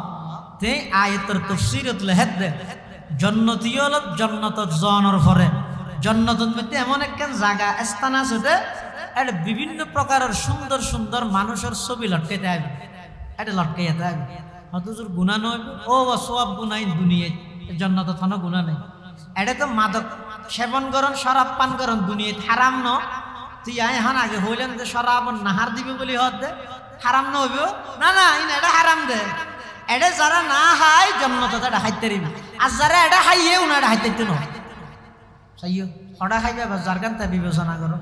তে আয়াতের তাফসীরত লেখেন দে জান্নাতীয়ল জান্নাতত জানার পরে জান্নাতের মধ্যে এমন একখান জায়গা স্থান আছে যে এটা বিভিন্ন প্রকারের সুন্দর সুন্দর মানুষের ছবি লটকাইতে হবে। এটা লটকাইতে হবে হয়তোর গুনাহ নয় ও সওয়াব গুনাহ দুনিয়ায় জান্নাতে থানো গুনাহ নাই। এটা তো মাদক সেবন করন শরাব পান করন দুনিয়ায় হারাম ন। তুই এখন আগে হইলেন যে শরাব নাহার দিবে বলি হত দে হারাম না হইব না না এটা হারাম দে। এটা যারা না খায় জান্নাতে এটা খাইতে পারিবে আর যারা এটা খাইয়েও না এটা খাইতে ন চাইও হঠাৎ খাইবে বা যার গান তা বিবেচনা করো।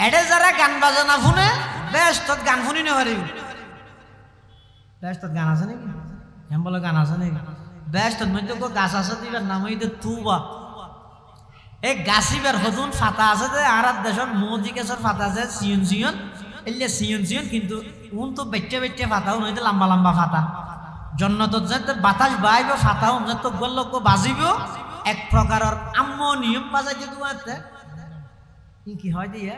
এটা যারা গান বাজনা শুনে বেশ তোর গান শুনি না পারিব। বেশ তোর গান আছে নাকি এম বলে গান আছে নাকি বেশ তোর মধ্যে গাছ আছে দিবার নাম হইতে তুবা। এই গাছিবার হতুন ফাতা আছে যে আর দেশের মোদি গাছের ফাতা আছে সিয়ন সিয়ন এলে সিয়ন সিয়ন কিন্তু উন তো বেচে বেচে ফাতাও নইতে লম্বা লম্বা ফাতা। জান্নাতত যাতে বাতাস বাইব ফাতাও যাতে গোলক বাজিব এক প্রকারের আম্ম নিয়ম বাজাই যে তোমাতে কি হয় দিয়া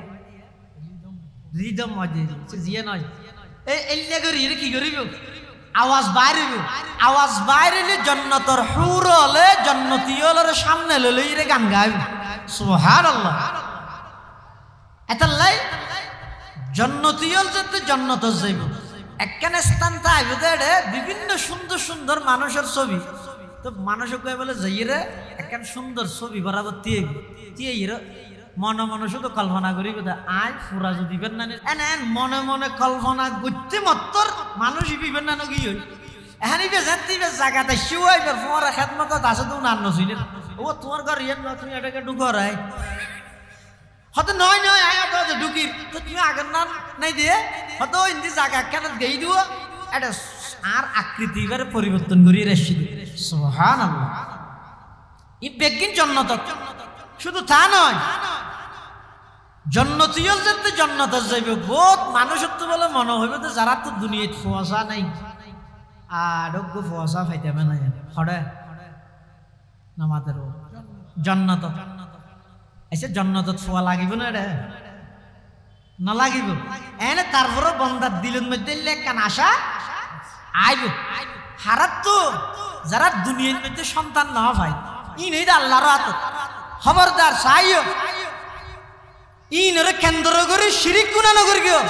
রিদম মজে জিয়া নয় এই এলে করি কি করিব আওয়াজ বাইরেব। আওয়াজ বাইরেলে জান্নাতের হুর হলে জান্নাতীয়র সামনে লইলে রে গান গাইব। সুবহানাল্লাহ। এতাল্লাই জান্নাতীয়ল যাতে জান্নাতে যাইব একখানে স্থান থাকবে দেড়ে বিভিন্ন সুন্দর সুন্দর মানুষের ছবি। তো মানুষকে কয়ে বলে যাইরে একখান সুন্দর ছবি বরাবর দিয়ে মনে মনে শুধু কল্পনা করি আয় ফুরা যদি দিবেন না এন মনে মনে কল্পনা করতে মত্তর মানুষ দিবেন না কি এখানে যাত্রীবে জায়গাতে শিওয়াইবার তোমার খেদমত আছে তো নান্ন ছিল ও তোমার ঘর ইয়ে না তুমি এটাকে ঢুকরাই হয়তো নয় নয় আয় ঢুকির তো তুমি আগের নাম নাই দিয়ে হয়তো ইন্দি জায়গা কেন গেই দিব এটা আর আকৃতি এবারে পরিবর্তন করি রেসি সুবহানাল্লাহ। ই বেগিন জান্নাত শুধু তা নয় জান্নাতীয়ল যাতে জান্নাতে যাইবে বহুত মানুষের তো বলে মনে হইবে তো যারা তো দুনিয়াত ফোয়াশা নাই আরোগ্য ফোয়াশা ফাইতেবে না হরে নামাদের জান্নাত এসে জান্নাতত ফোয়া লাগিব না রে না লাগিব এনে তারপরে বন্দার দিলের মধ্যে লেখান আশা আইব হারাত তো যারা দুনিয়ার মধ্যে সন্তান না ভাই ই নেই আল্লাহর হাত খবরদার চাইও ইনরে কেন্দ্র করে শিরিক গুনাহ নগর গিয়ে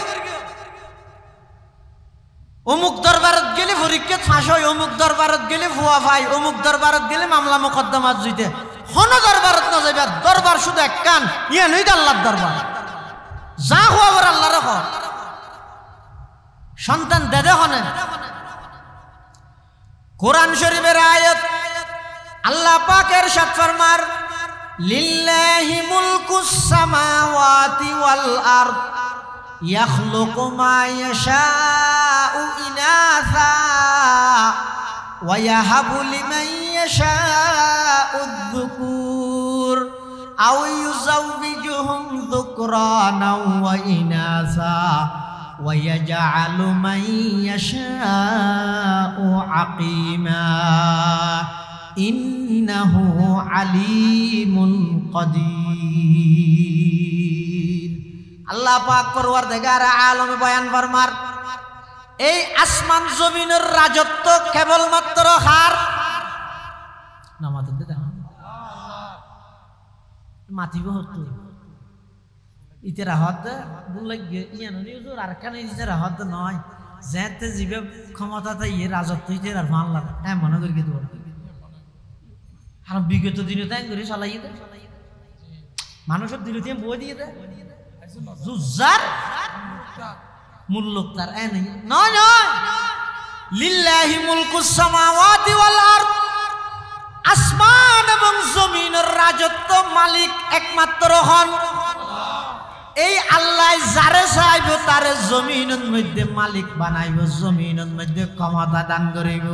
অমুক দরবারত গেলে পরীক্ষা ফাঁস হয় অমুক দরবারত গেলে ভুয়া ভাই অমুক দরবারত গেলে মামলা মোকদ্দমাত জুইতে কোন দরবারত না যাইবা দরবার শুধু এক কান ইয়া নই আল্লাহর দরবার যা হওয়ার আল্লাহর হ সন্তান দেদে হনে। কোরআন শরীফের আয়াত আল্লাহ পাকের ইরশাদ ফরমার লিল্লাহি মুলকুস সামাওয়াতি ওয়াল আরদ ইয়াখলুকু মা ইয়াশাউ ইনাসা ওয়া ইয়াহাবু লিমান ইয়াশাউ আয-যুকুর আও ইউযাওবিজুহুম যুকরানা ওয়া ইনাসা ওয়া ইয়াজআলু মান ইয়াশাউ আকিমা ইন্নাহু আলিমুন কাদির। আল্লাহ পাক পরওয়ারদিগার আলম বয়ান ফরমার এই আসমান জমিনের রাজত্ব কেবলমাত্র হার নামাতে দে মাতিব হতো ইতে রাহত বুলাই ইয়ানো নিউজুর আর কানে ইতে রাহত নয় যেতে জিবে ক্ষমতাতে ইয়ে রাজত্ব হইতে আর মানলাম হ্যাঁ মনে করি কি তোমার আর বিগত দিনে তাই করে চালাই দে মানুষের দিনে দিয়ে বই দিয়ে দেয় জুজার মূল্য তার এ নেই নয় নয় লিল্লাহি মুলকুস সামাওয়াতি ওয়াল আরদ আসমান এবং জমিনের রাজত্ব মালিক একমাত্র হন এই আল্লাহ যারে চাইব তারে জমিনের মধ্যে মালিক বানাইব জমিনের মধ্যে ক্ষমতা দান করিব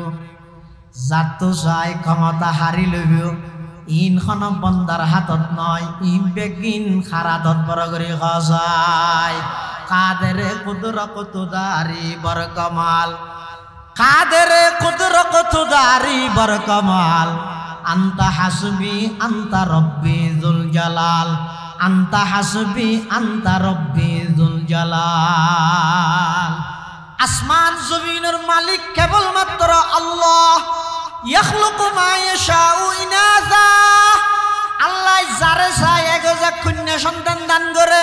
যার তো চাই ক্ষমতা হারি লইব ইনখন বন্দার হাতত নয় ইন বেগিন খারাতত বড় করে খসায় কাদের কুদরত দারি বর কমাল কাদের কুদরত দারি বর কমাল আন্তা হাসবি আন্তা রব্বি যুল জালাল আন্তা হাসবি আন্তা রব্বি যুল জালাল আসমান জমিনের মালিক কেবলমাত্র আল্লাহ ইয়াখলুকু মা ইয়াশাউ ইনাসা আল্লাহ যারে চায় একজা কন্যা সন্তান দান করে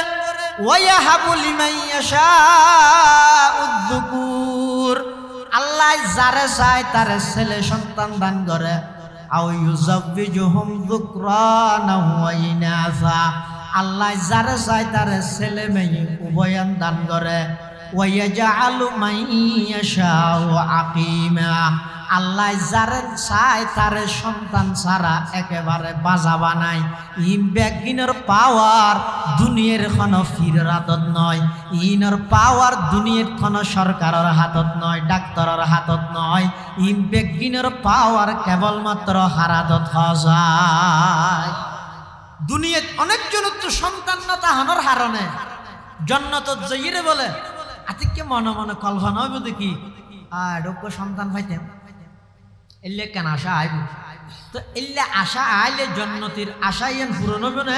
ওয়া ইয়াহাবু লিমান ইয়াশাউ যুকুর আল্লাহ যারে চায় তারে ছেলে সন্তান দান করে আও ইউযাব্বিজুহুম যুকরানা ওয়া ইনাসা আল্লাহ যারে চায় তারে ছেলে মেয়ে উভয়ান দান করে ওয়া ইয়াজআলু মান ইয়াশাউ আকিমা আল্লাহ যারে চায় তারে সন্তান ছাড়া একেবারে বাজা বানায় ইম বেগিনের পাওয়ার দুনিয়ার কোনো ফিরের হাতত নয় ইনর পাওয়ার দুনিয়ার কোনো সরকারের হাতত নয় ডাক্তারের হাতত নয় ইম বেগিনের পাওয়ার কেবলমাত্র হারাতত যায় দুনিয়াত অনেকজন তো সন্তান না তাহানোর হারণে জন্নত জয়িরে বলে আতিককে মনে মনে কল্পনা হইব দেখি ডোক্য সন্তান পাইতেন এলে কেন আশা আইব তো এলে আশা আইলে জন্নতির আশা ইয়ান পূরণ হইব না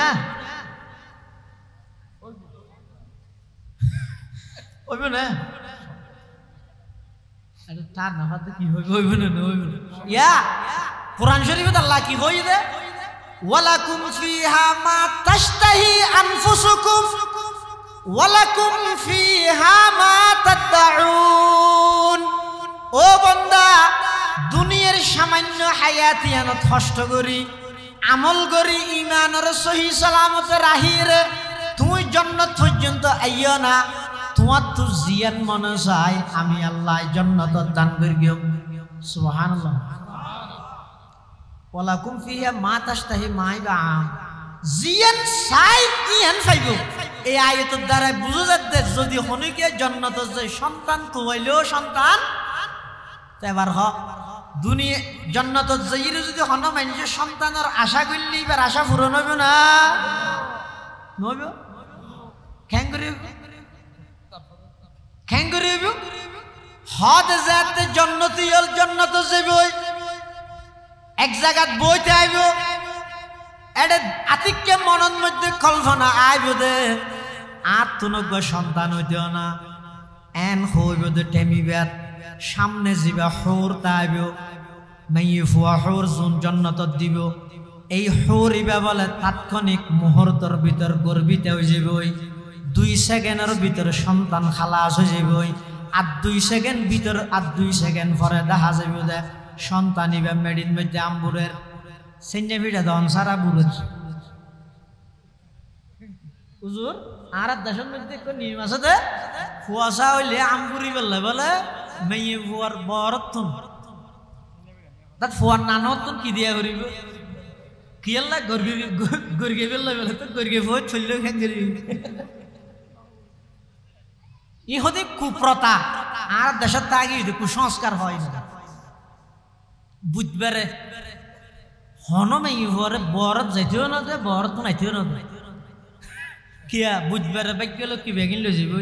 হইব না তার না কি হইব হইব না হইব না ইয়া কোরআন শরীফে আল্লাহ কি কই দে ওয়ালাকুম ফিহা মা তাশতাহি আনফুসুকুম ওয়ালাকুম ফিহা মা তাদউন ও বান্দা দুনিয়ার সামান্য হায়াতিয়ানত কষ্ট করি আমল করি ঈমানের সহি সালামতে রাহিরে তুই জান্নাত পর্যন্ত আইও না তোমার তো জিয়ান মনে চায় আমি আল্লাহ জান্নাত দান করিও সুবহানাল্লাহ ওয়ালাকুম ফিহা মা তাশতাহি মাইবা জিয়ান চাই ইহান পাইব এই আয়াতের দ্বারা বুঝা যাচ্ছে যদি হনিকে জান্নাত যে সন্তান তো হইলেও সন্তান এবার হ দুনিয়া জান্নাত যাইরে যদি হন মানুষের সন্তানের আশা করলে এবার আশা পূরণ হইব না নইব খ্যাঙ্গুরি হইব হদ যাতে জান্নাতি হল জান্নাত যাইব এক জায়গাত বইতে আইব এটা আতিককে মনের মধ্যে কল্পনা আইব দে আর তুনজ্ঞ সন্তান হইতেও না এন হইব দে টেমিবাত সামনে যাবা হুর তাইব মাইয়ে ফুয়া হুর জুন জান্নাত দিব এই হুর ইবা বলে তাৎক্ষণিক মুহূর্তের ভিতর গর্বিত হয়ে যাবই 2 সেকেন্ডের ভিতর সন্তান খালাস হয়ে যাবই আর 2 সেকেন্ড ভিতর আর 2 সেকেন্ড পরে দেখা যাবে দে সন্তান ইবা মেডিন মধ্যে আম্বুরের সেন্নে ভিড়া দন সারা বুড়ের হুজুর আর দেশের মধ্যে কোন নিয়ম আছে দে ফুয়াশা হইলে আম্বুরি বললে বলে মেয়ে ফুয়ার বরতন তাত ফুয়ার নানতন কি দিয়া করিব কি আল্লাহ গর্গে বললে বলে তো গর্গে ফুয়া চললে খেন করিব ই হতে কুপ্রতা আর দেশের তাগি কুসংস্কার হয় না বুঝবারে হন মেয়ে ফুয়ারে বরত যাইতেও না দে বরত নাইতেও না দে কিয়া বুঝবারে বাক্য লোক কি বেগিন লৈ যাব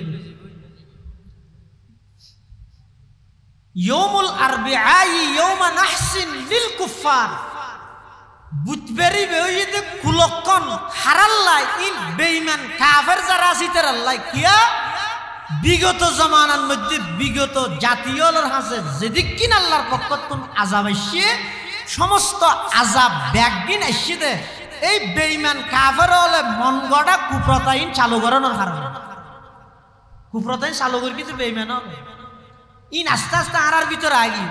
ইয়ৌমুল আরবিআই ইয়ৌমা নাহসিন লিল কুফার বুঝবারি বেইতে কুলক্ষণ হারাল্লাই ইন বেঈমান কাফের যারা আছে তারা আল্লাহ কিয়া বিগত জামানার মধ্যে বিগত জাতীয়র হাসে যেদিক কিন আল্লাহর পক্ষ থেকে আযাব আসছে সমস্ত আযাব ব্যাগিন আসছে দে এই বেঈমান কাফের হলে মন গড়া কুপ্রতাইন চালু করানোর কারণে কুপ্রতাইন চালু করে কিছু বেঈমান হবে ইন আস্তে আস্তে আরার ভিতরে আগি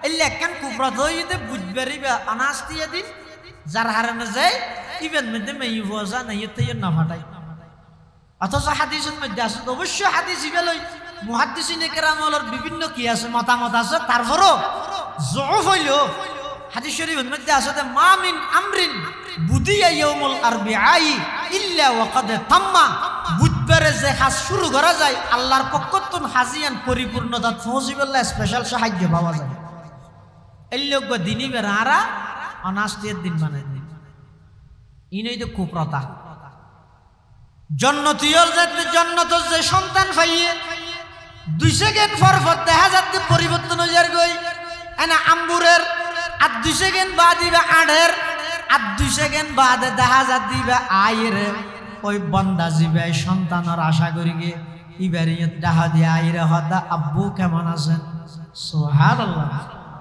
এলে একখান কুপরা ধইতে বুঝবারিবা অনাস দিয়ে দিন যার হারানো যায় ইভেন মধ্যে মেয়ে ভজা নাই এতে না ফাটাই অথচ হাদিসের মধ্যে আছে অবশ্য হাদিস ইবেলই মুহাদ্দিসিনে কেরামলের বিভিন্ন কি আছে মতামত আছে তারপরও জয়ফ হইল হাদিস শরীফের মধ্যে আছে যে মা মিন আমরিন বুদিয়া ইয়াউমুল আরবিআই ইল্লা ওয়াকাদ তাম্মা বুধবারে যে কাজ শুরু করা যায় আল্লাহর পক্ষতুন হাজিয়ান পরিপূর্ণতা পৌঁছিবল্লা স্পেশাল সাহায্য পাওয়া যায় এই লোক দিনই বেড়ারা অনাস্তির দিন বানাই দিন ইনই তো কুপ্রতা জন্নতীয়র যাতে জন্নত যে সন্তান পাইয়ে 2 সেকেন্ড পর দেখা যাচ্ছে পরিবর্তন হয়ে যার গই এনা আম্বুরের আর 2 সেকেন্ড বাদ দিবে আড়ের আর 2 সেকেন্ড বাদে দেখা যা দিবে আয়ের ওই বন্দা জিবে সন্তানের আশা করি গে ইবারিয়ত দেখা দিয়ে আয়ের হদা আব্বু কেমন আছেন সুবহানাল্লাহ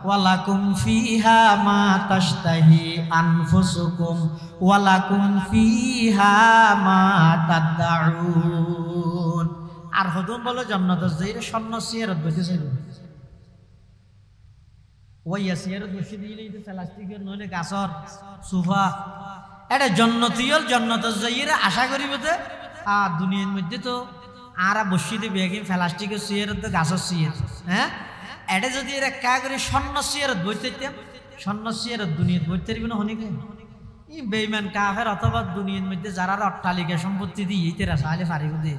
ওয়ালাকুম ফিহা মা তাশতাহি আনফুসুকুম ওয়ালাকুম ফিহা মা তাদউন আর হদম বলো জান্নাতের যাইরে স্বর্ণ সিয়ারত বইতেছে ওইয়া সিয়ারত বসে দিলে এই প্লাস্টিকের নলে গাছর সোফা এটা জান্নাতীয়ল জান্নাতের যাইরে আশা করিবতে আর দুনিয়ার মধ্যে তো আরা বসে দিবে কি প্লাস্টিকের সিয়ারত গাছর সিয়ারত হ্যাঁ এটা যদি এরা কা করে স্বর্ণ সিয়ারত বইতেতাম স্বর্ণ সিয়ারত দুনিয়াত বইতে পারবি না হনিকে ই বেঈমান কাফের অথবা দুনিয়ার মধ্যে যারা অট্টালিকা সম্পত্তি দিয়ে তেরা সালে পারিব দিয়ে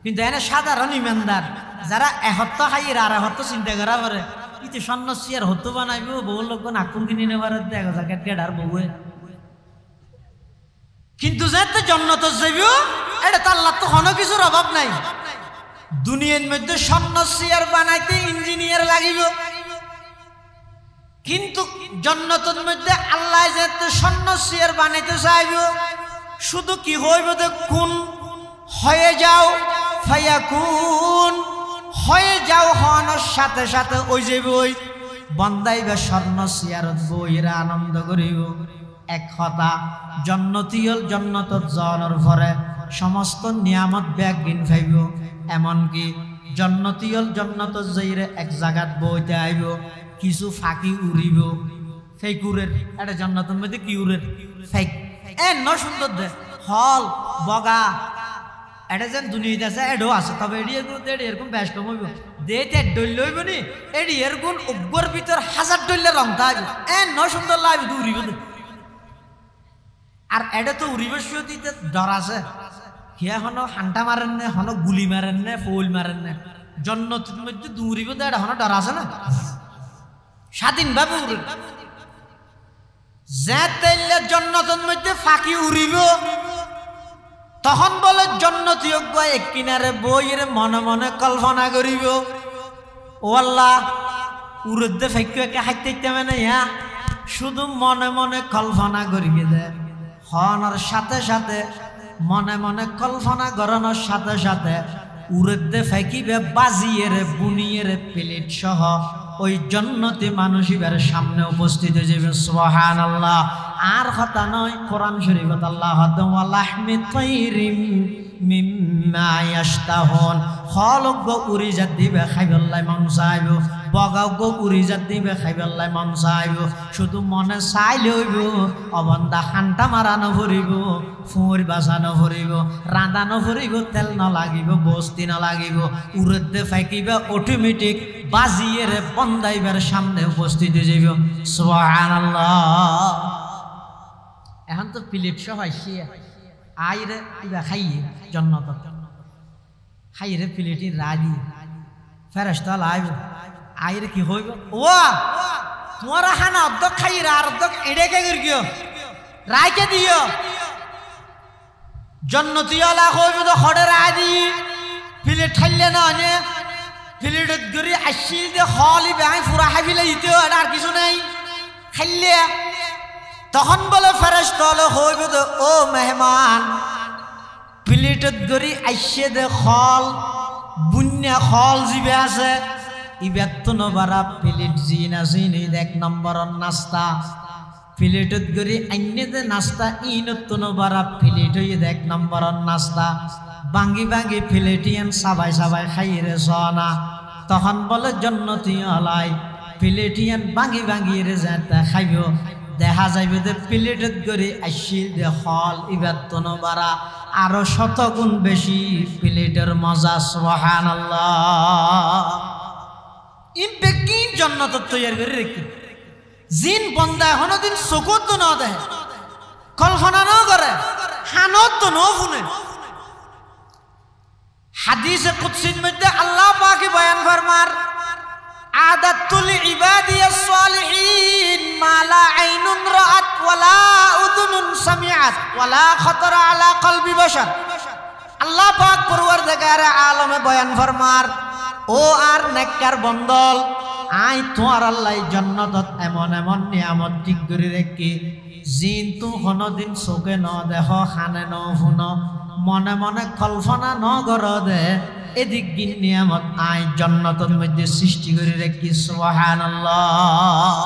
কিন্তু এনে সাধারণ ইমানদার যারা এহত্ত খাইয়ের আর এহত্ত চিন্তা করা পারে ইতে স্বর্ণ সিয়ার হতো বানাইব বহু লোক নাকুর কিনে নেবার দেখা জ্যাকেট গেট আর বউয়ে কিন্তু যাতে জন্নত যাইব এটা তো আল্লাহ তো কোনো কিছুর অভাব নাই দুনিয়ার মধ্যে স্বর্ণ সিয়ার বানাইতে ইঞ্জিনিয়ার লাগিব কিন্তু জান্নাতের মধ্যে আল্লাহ যাতে স্বর্ণ সিয়ার বানাইতে চাইব শুধু কি হইব যে কোন হয়ে যাও ফায়াকুন হয়ে যাও হওয়ার সাথে সাথে ওই যে বই বন্দাইবে স্বর্ণ সিয়ারত বইরা আনন্দ করিব এক কথা জান্নাতীয়ল জান্নাতত যাওয়ার পরে সমস্ত নিয়ামত ব্যাগিন পাইব এমনকি জান্নাতীয়ল জান্নাতত যাইরে এক জায়গাত বইতে আইব কিছু ফাঁকি উড়িব ফেকুরের এটা জান্নাতের মধ্যে কি উড়ের ফেক ন সুন্দর দে হল বগা এটা যেন দুনিয়াতে আছে এডো আছে তবে এডি এরকম বেশ কম হইব দেতে ডল হইব নি এডি এরকম উগ্গর ভিতর 1000 ডলে রং থাকবে ন সুন্দর লাগবে উড়িব আর এটা তো উড়িব দিতে ডর আছে হিয়া হনো হান্টা মারেন না হনো গুলি মারেন না ফুল মারেন না জান্নাতের মধ্যে দৌড়িব তো এটা হনো ডর আছে না স্বাধীন ভাবে উড়ে যেতেলে জান্নাতের মধ্যে ফাঁকি উড়িব তখন বলে জান্নাতীয় এক কিনারে বইয়ের মনে মনে কল্পনা করিব ও আল্লাহ উড়ে ফাঁকি একে হাইতে মানে ইয়া শুধু মনে মনে কল্পনা করিবে দে হনার সাথে সাথে মনে মনে কল্পনা করানোর সাথে সাথে উড়ে ফাঁকিবে বাজিয়ে রে বুনিয়ে রে প্লেট সহ ওই জান্নাতে মানুষ এর সামনে উপস্থিত হয়ে যাবে সুবহানাল্লাহ আর কথা নয় কোরআন শরীফত আল্লাহ ওয়া লাহমি তাইরিম মিম্মা ইয়াশতাহুন খলক উড়ি জাত দিবে খাইবেল্লাই মন চাইব বগাও উড়ি জাত দিবে খাইবেল্লাই মন চাইব শুধু মনে চাইলে হইব অবন্দা খান্টা মারানো ভরিব ফুর বাসানো ভরিব রাঁধানো ভরিব তেল ন লাগিব বস্তি ন লাগিব উড়ে ফাইকিবে অটোমেটিক বাজিয়ে রে বন্দাইবার সামনে উপস্থিত হয়ে যাইব সুবহানাল্লাহ এখন তো প্লেট সহ আসিয়া আইরে ইবা খাইয়ে জান্নাত খাইরে প্লেটি রাজি ফেরেশতা লাইব আইরে কি হইব ও তোমার হানা অর্ধক খাইরা আর অর্ধক এড়ে কে গিও রাইকে দিও জান্নাতীয়লা হইব তো খড়ে রাজি প্লেট খাইলে না নে প্লেটত গরি আসি দে হলি বাই পুরা হাবিলে ইতে আর কিছু নাই খাইলে তখন বলে ফেরেশতা হইব তো ও মেহমান প্লেটত গরি আইসে দে খল বুন্যা খল জিবে আছে ইবেত নবারা প্লেট জিন আছে নি এক নম্বরের নাস্তা প্লেটত গরি আইনে দে নাস্তা ইনত নবারা প্লেট হই এক নম্বরের নাস্তা ভাঙ্গি ভাঙ্গি প্লেটিয়ান সাবাই সাবাই খাইরে সনা তখন বলে জান্নাতি আলাই প্লেটিয়ান ভাঙি ভাঙি রে যাতা খাইব দেখা যাইবে যে প্লেটত করে আসি দে হল ইবাদ তো নবারা আরো 100 গুণ বেশি প্লেটের মজা সুবহানাল্লাহ ইন বেকি জান্নাত তৈরি করে রেখে জিন বন্দা হনদিন চকুত তো না দেয় কল্পনা না করে হানত তো না শুনে হাদিসে কুদসির মধ্যে আল্লাহ পাক বয়ান ফরমার আদাতুল ইবাদিয়াস সালিহিন মা লা আইনুন রাআত ওয়ালা উযুনুন সামিআত ওয়ালা খাতারা আলা কলবি বাশার আল্লাহ পাক পরওয়ারদিগার আলমে বয়ান ফরমার ও আর নেককার বন্দল আই তোমার আল্লাহ জান্নাতত এমন এমন নিয়ামত ঠিক করে রেখে জিন তু কোনদিন চোখে ন দেখ খানে ন শুনো মনে মনে কল্পনা ন কর দে এদিক গিন নিয়ামত আই জান্নাতের মধ্যে সৃষ্টি করে রেখি সুবহানাল্লাহ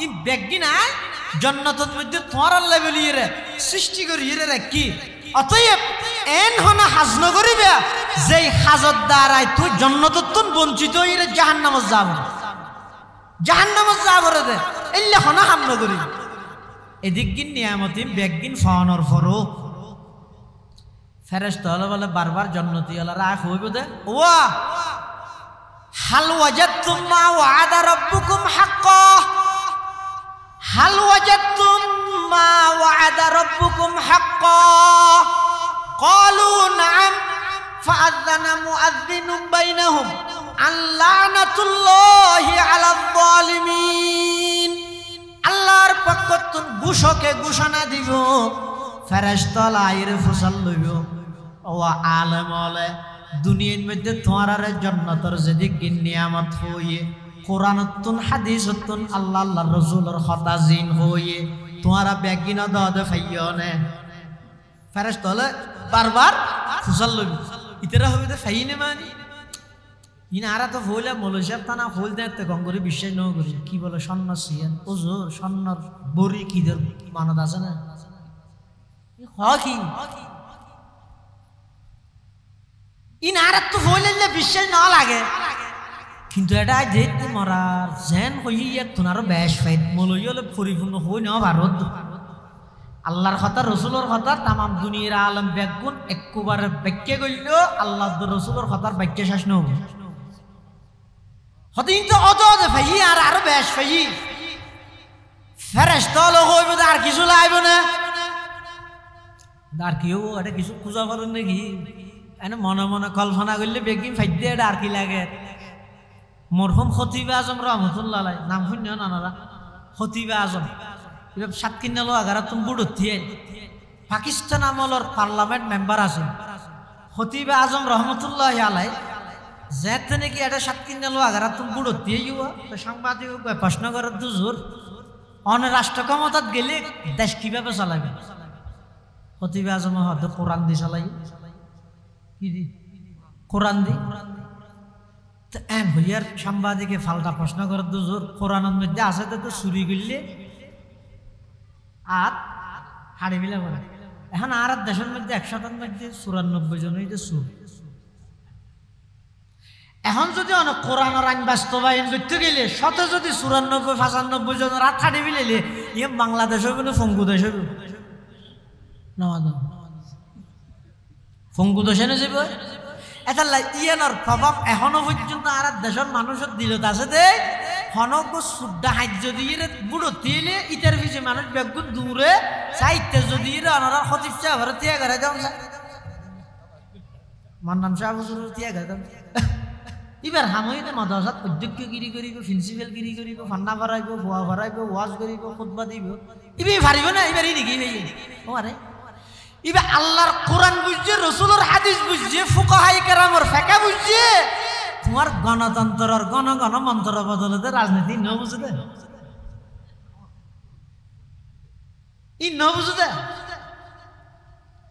ই বেগিন আই জান্নাতের মধ্যে তোমার আল্লাহ বলিয়ে রে সৃষ্টি করিয়ে রেখি অতএব এন হনা হাজ ন করিবে যেই হাজত দ্বারাই তুই জান্নাতত তুন বঞ্চিত হইরে জাহান্নামত যাব জাহান্নামত যাব রে দে এল্লা হনা হাম ন করি এদিক গিন নিয়ামতি বেগিন ফাওয়ানোর ফরো ফেরেশতা হলো বলে বারবার জান্নাতি আলারা হইবে দে ওয়া হাল ওয়াজাদতুম মা ওয়াদা রাব্বুকুম হাক্কা হাল ওয়াজাদতুম মা ওয়াদা রাব্বুকুম হাক্কা ক্বালু নাআম ফাআযানা মুআযযিনুম বাইনাহুম আল্লানাতুল্লাহি আলাল যালিমিন আল্লাহর পক্ষতুন ঘোষকে ঘোষণা দিব ফেরেশতা লাইরে ফুসাল লইব ও আলেম ওলে দুনিয়ার মধ্যে তোমার জান্নাতের যেদিক নিয়ামত হইয়ে কোরআনতুন হাদিসতুন আল্লাহ আল্লাহর রাসূলের কথা জিন হইয়ে তোমারা বেগিন দদে ফাইয়নে ফেরেশতা হলে বারবার ফুসাল লইব ইতরা হবে তো ফাইনে মানি ইনারা তো হইলে মলসাব থানা হইল দেখতে গঙ্গরে বিশ্বাস ন করি কি বলে সন্ন্যাসী ওজোর সন্ন্যার বড়ি কিদের মানত আছে না কি ইনারা তো হইলে বিশ্বাস না লাগে কিন্তু এটা যেতে মরার যেন হইয়া তোনারও বেশ ফাইট মলই হলে পরিপূর্ণ হই না ভারত আল্লাহর কথা রসুলের কথা তামাম দুনিয়ার আলম ব্যাগুন একবারে ব্যাখ্যা করল আল্লাহ রসুলের কথার ব্যাখ্যা শেষ নহব হতে কিন্তু অত ফাই আর আরো বেশ ফাই ফেরেশতা লোক হইব আর কিছু লাগবে না আর কি হবো এটা কিছু খুঁজা পারেন নাকি এনে মনে মনে কল্পনা করলে বেগিন ফাইদে এটা আর কি লাগে মরহুম খতিবে আজম রহমতুল্লাহ নাম শুনি নানারা খতিবে আজম এটা 7 কিনালো আগারা তুমি বুড়ি পাকিস্তান আমলের পার্লামেন্ট মেম্বার আছে খতিবে আজম রহমতুল্লাহ আলাই যেতে নাকি এটা 7 কিনালো আগারা তুমি বুড়ি সাংবাদিক প্রশ্ন করার দুজোর অনেক রাষ্ট্র ক্ষমতাত গেলে দেশ কিভাবে চালাবে খতিবে আজম হয়তো কোরআন দি চালাই কি দি কোরআন দি এন হইয়ার সাংবাদিকে ফালটা প্রশ্ন করার দুজোর কোরআনের মধ্যে আছে তো চুরি করলে আর হাড়ি মিলা করে এখন আর দেশের মধ্যে 100 মধ্যে 94 জনই যে চুর এখন যদি অনেক কোরআনের আইন বাস্তবায়ন করতে গেলে শত যদি 94-95 জনের হাত হাড়ি মিলাইলে ইয়ে বাংলাদেশ হইব না ফঙ্গু দেশ হইব ফঙ্গু দেশে না যাব এটা ইয়ানোর প্রভাব এখনো পর্যন্ত আর দেশের মানুষের দিলত আছে দে হনক সুদ্ধা হাজ্য দিয়ে বুড়ো তেলে ইটার পিছিয়ে মানুষ বেগুন দূরে সাহিত্য যদি অনারা খতিফা ঘরে তিয়া ঘরে যাও মান্নান সাহেব তিয়া ঘরে যাও এবার হামইতে মাদ্রাসাত অধ্যক্ষগিরি করিব প্রিন্সিপালগিরি করিব ফান্না ভরাইব ভুয়া ভরাইব ওয়াজ করিব খুতবা দিব ইবে পারিব না এবারই নাকি ও আরে এবার আল্লাহর কোরআন বুঝছে রসুলের হাদিস বুঝছে ফুকাহায়ে কেরামের ফিকহ বুঝছে তোমার গণতন্ত্রের গণমন্ত্র বদলতে রাজনীতি ন বুঝতে ই ন বুঝতে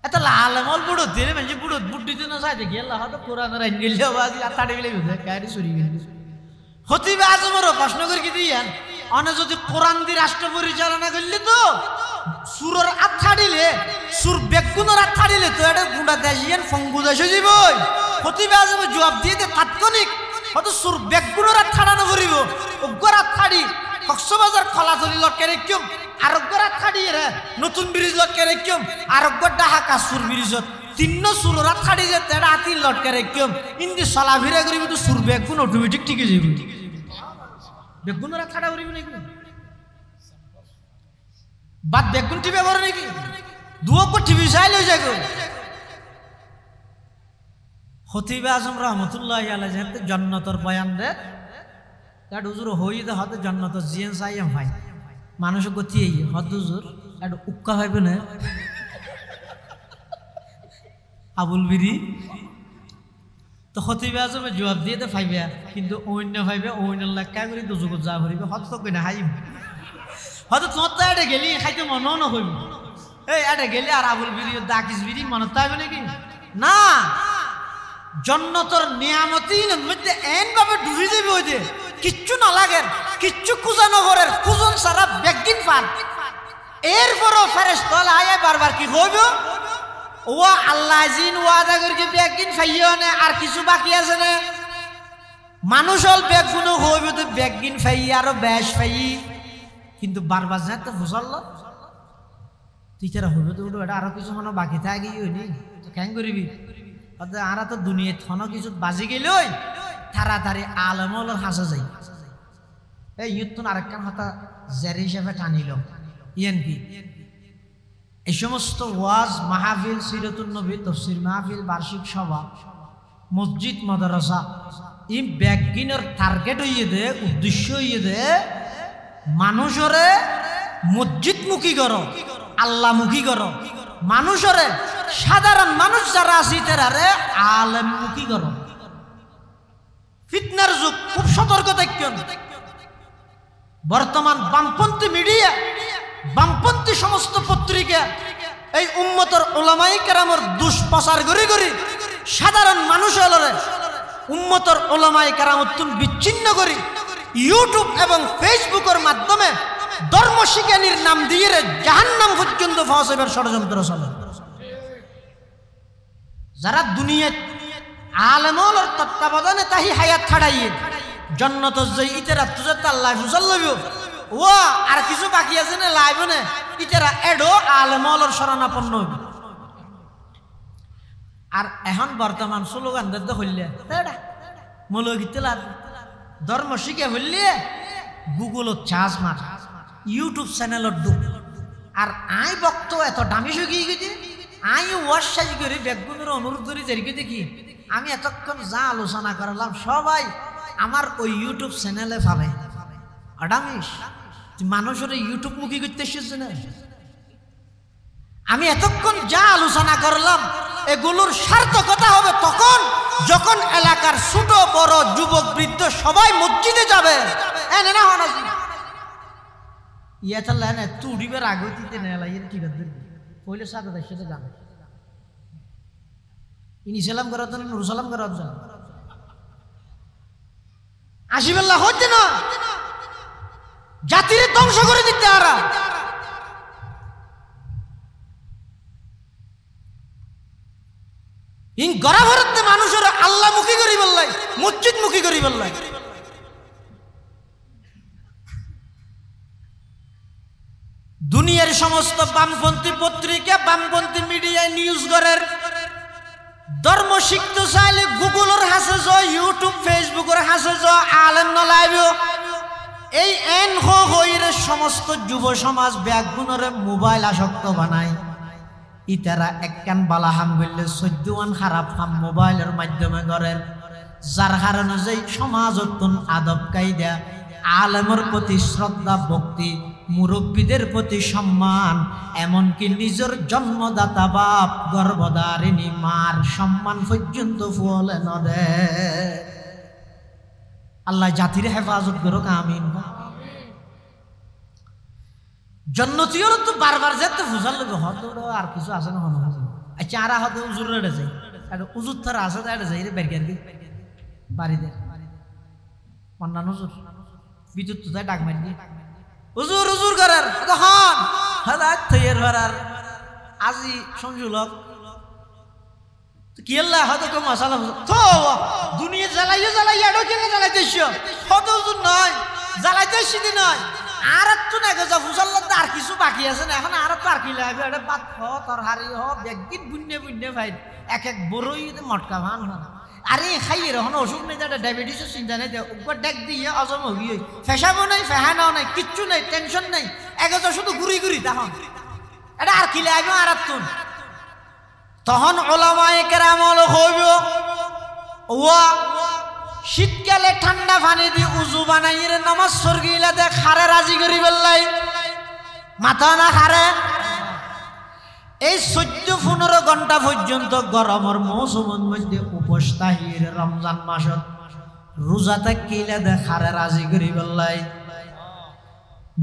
এত লালমল বুড়ো দিয়ে মানে বুড়ো বুদ্ধিতে না চাই দেখি আল্লাহ তো কোরআনের আইন গেলে আজ আতাড়ি গেলে বুঝে কারি চুরি গেলে খতিবে আজমেরও প্রশ্ন করে কি দিয়ান অনে যদি কোরআন দিয়ে রাষ্ট্র পরিচালনা করলে তো সুরের আত্মা দিলে সুর বেগুনের আত্মা দিলে তো এটা গুঁড়া দেশিয়ান ফঙ্গু দেশে যাবই খতিবে আজমে জবাব দিয়ে তাৎক্ষণিক হয়তো সুর বেগুনরা ঠাড়ানো করিব ওগরা থাড়ি কক্সবাজার খলাতলি লটকে রেখম আরোগ্যরা থাড়ি রে নতুন ব্রিজ লটকে রেখম আরোগ্য ডাহাকা সুর ব্রিজত তিন্ন সুররা থাড়ি যে তেড়া হাতি লটকে রেখম ইন্দি সলা ভিড়ে করিব তো সুর বেগুন অটোমেটিক ঠিকই যাইব বেগুনরা ঠাড়া করিব নাকি বাদ বেগুন টিপে বড় নাকি দুয়ো টিভি চাইলে যাগো খতিবে আজম রহমতুল্লাহি আলাইহি যেতে জান্নাতের বয়ান দে কাড হুজুর হই দে হতে জান্নাত জিএন সাইএম ভাই মানুষ গতি এই হদ হুজুর কাড উক্কা হইবে না আবুল বিরি তো খতিবে আজমে জবাব দিয়ে দে ফাইবে কিন্তু অন্য ফাইবে অন্য লাক্কা করি তো জগৎ যা করিবে হত তো কইনা হাইম হয়তো তোমার তো এটা গেলি খাইতে মনও না হইব এই এটা গেলি আর আবুল বিরি দাকিস বিরি মনে তাইবে নাকি না জান্নাতের নিয়ামতিনের মধ্যে এন ভাবে ডুবে যাবে ওই যে কিচ্ছু না লাগে কিচ্ছু খুঁজা নগরের খুঁজন সারা বেগিন পান এরপরও ফেরেশতা আয়ে বারবার কি কইব ও আল্লাহ জিন ওয়াদা করি বেগিন ফাইও না আর কিছু বাকি আছে না মানুষ হল বেগুন হইব তো বেগিন ফাই আর বেশ ফাই কিন্তু বারবার যা তো ফুসাল্লা টিচার হইব তো এটা আরো কিছু মনে বাকি থাকে হইনি তো কেন করিবি আর তো দুনিয়া থন কিছু বাজি গেল তাড়াতাড়ি আলমল হাসা যাই এই ইয়ুন আরেকখান হাতা জের হিসেবে টানিল ইয়েন কি এই সমস্ত ওয়াজ মাহফিল সিরাতুন নবী তাফসীর মাহফিল বার্ষিক সভা মসজিদ মাদ্রাসা ই ব্যাগিনের টার্গেট হইয়ে দে উদ্দেশ্য হইয়ে দে মানুষরে মসজিদমুখী করো আল্লাহমুখী করো মানুষরে সাধারণ মানুষ যারা আছে তারারে আলেমমুখী করো ফিতনার যুগ খুব সতর্ক থাকুন বর্তমান বামপন্থী মিডিয়া বামপন্থী সমস্ত পত্রিকা এই উম্মতের উলামায়ে কেরামের দুষ্প্রচার করি করি সাধারণ মানুষরে উম্মতের উলামায়ে কেরামতুন বিচ্ছিন্ন করি ইউটিউব এবং ফেসবুকের মাধ্যমে ধর্ম শিক্ষানির নাম দিয়ে জাহান্নাম পর্যন্ত পৌঁছাবার ষড়যন্ত্র চলে যারা দুনিয়া আলেমর তত্ত্বাবধানে তাহি হায়াত ছাড়াইয়ে জান্নাত যাই ইতারা তুজে তার লাইফ চলবে ও আর কিছু বাকি আছে না লাইফ না ইতারা এডো আলেমর শরণাপন্ন হইবে আর এখন বর্তমান স্লোগান দে হইলে মৌলগীতে লাগ ধর্ম শিখে হইলে গুগলত চার্জ মার ইউটিউব চ্যানেলত ডুব আর আই বক্ত এত দামি শুকিয়ে গেছে আই ওয়াশ সাজ করে বেগুনের অনুরোধ করি যেরকে দেখি আমি এতক্ষণ যা আলোচনা করলাম সবাই আমার ওই ইউটিউব চ্যানেলে পাবে আডামিস মানুষের ইউটিউব মুখী করতে এসেছে না আমি এতক্ষণ যা আলোচনা করলাম এগুলোর সার্থকতা হবে তখন যখন এলাকার ছোট বড় যুবক বৃদ্ধ সবাই মসজিদে যাবে ইয়াতাল্লাহ না তুড়িবার আগে দিতে নেলা এর কি করতে পয়লে সাথে তার সাথে যাবে ইনি সালাম করার জন্য নুর সালাম করার জন্য আসিবাল্লাহ হচ্ছে না জাতির ধ্বংস করে দিতে আরা ইন গড়া ভরতে মানুষের আল্লাহ মুখী করি বললাই মসজিদ মুখী করি বললাই দুনিয়ার সমস্ত বামপন্থী পত্রিকা বামপন্থী মিডিয়ায় নিউজ করের ধর্ম শিখতে চাইলে গুগলের হাসে যায় ইউটিউব ফেসবুকের হাসে যায় আলেম নলাইব এই এন হইরে সমস্ত যুব সমাজ ব্যাগুনরে মোবাইল আসক্ত বানায় ইতারা একখান বালাহাম বললে 14 খারাপ হাম মোবাইলের মাধ্যমে করেন যার কারণে যে সমাজতন আদব কায়দা আলেমের প্রতি শ্রদ্ধা ভক্তি মুরব্বীদের প্রতি সম্মান এমনকি নিজের জন্মদাতা বাপ গর্ভধারিণী মার সম্মান পর্যন্ত ফুলে ন দে আল্লাহ জাতির হেফাজত করুক আমিন জন্নতির তো বারবার যেতে ফুজার লাগে হতো আর কিছু আছে না হন আচ্ছা আর হতে উজুর রেড়ে যাই উজুর থারা আছে এটা যাই রে বেরগার বাড়িতে অন্যান্য উজুর বিদ্যুৎ তো ডাক মারি দিয়ে উজুর উজুর করার হন হাজার থইয়ের ভরার আজি সঞ্জুলক কি আল্লাহ হয়তো কেউ মশালা তো দুনিয়া জ্বালাইয়া জ্বালাইয়া আরো কেন জ্বালাইতেছ হত নয় জ্বালাইতেছি নয় আর একটু না গেছে ফুসাল্লার আর কিছু বাকি আছে না এখন আর তো আর কি লাগবে এটা বাদ হ তোর হারি হ একদিন বুঝনে বুঝনে ভাই এক এক বড়ই মটকা ভান হয় আরে খাইয়ে রহন অসুখ নেই এটা ডায়াবেটিসের চিন্তা নেই উপর ডেক দিয়ে অজম হবি ফেসাবো নাই ফেহানাও নাই কিচ্ছু নেই টেনশন নেই এগোতো শুধু ঘুরি ঘুরি তখন এটা আর কি লাগবে আর একটু তখন ওলামায়ে কেরাম হইব ওয়া শীতকালে ঠান্ডা পানি দিয়ে উজু বানাই রে নামাজ সরগিলা দে খারে রাজি করি বললাই মাথা না খারে এই 14-15 ঘন্টা পর্যন্ত গরমের মৌসুমের মধ্যে উপোস তাহির রমজান মাসত রোজা থাকিলে দে খারে রাজি করি বললাই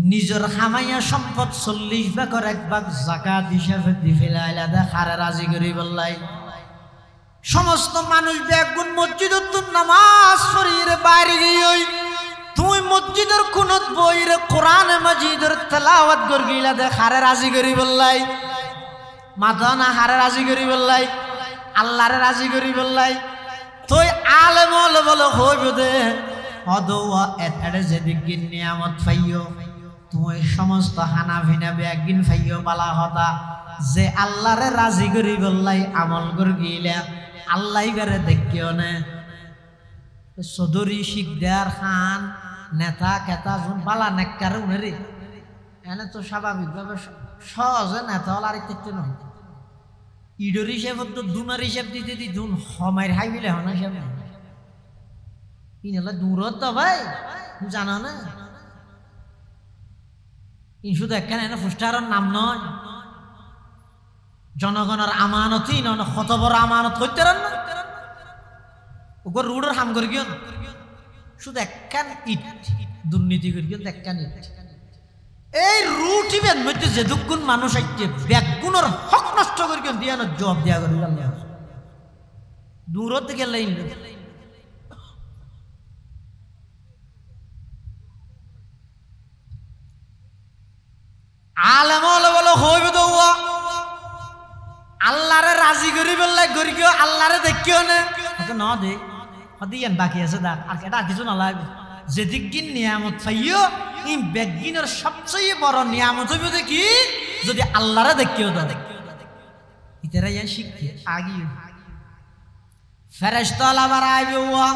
নিজের খামাইয়া সম্পদ 40 ভাগের 1 ভাগ যাকাত হিসাবে দি ফেলাইলা দে খারে রাজি করি বললাই সমস্ত মানুষ বেগুন মসজিদত নামাজ পড়িরে বাইরে গিয়ে তুই মসজিদের কোনত বইরে কোরআন মাজিদের তেলাওয়াত করগিলা দে খারে রাজি করি বললাই মাথা না হারে রাজি করি বললাই আল্লাহরে রাজি করি বললাই তুই আলেম হলে বলে হইব দে অদওয়া এতে যেদিকে নিয়ামত পাইও তুই সমস্ত হানাফিনা বেগিন পাইও বালা হতা যে আল্লাহরে রাজি করি বললাই আমল করগিলা আল্লাহ করে দেখিও না চৌধুরী শিকদার খান নেতা কেতা যোন বালা নেককার উনেরে এনে তো স্বাভাবিকভাবে সহজে নেতা হল আর একটু নয় ইডর হিসেব তো দুনার হিসেব দিতে দি দুন হমাইর হাই বিলে হনা হিসাব ইনলা দূরত তো ভাই জানো না ইন শুধু একখানে এনে ফুস্টারের নাম নয় জনগণের আমানতই নয় কত বড় আমানত করতে রান না ওগর রুডের হাম করি গিয়ে শুধু একখান ইট দুর্নীতি করি গিয়ে একখান ইট এই রুটিবেন মধ্যে যে দুগুণ মানুষ আইছে বেগুনের হক নষ্ট করি গিয়ে দিয়ে জবাব দেওয়া করি দূরত গেলে আলেম বলো হইবে তো আল্লাহরে রাজি করি বললে করি কেউ আল্লাহরে দেখিও না ন দে দিয়েন বাকি আছে দেখ আর এটা কিছু না লাগবে যেদিন নিয়ামত পাইও এই বেগিনের সবচেয়ে বড় নিয়ামত হইব কি যদি আল্লাহরে দেখিও দা ইতারা ইয়া শিখে আগি ফেরেশতা আবার আইবে ওয়া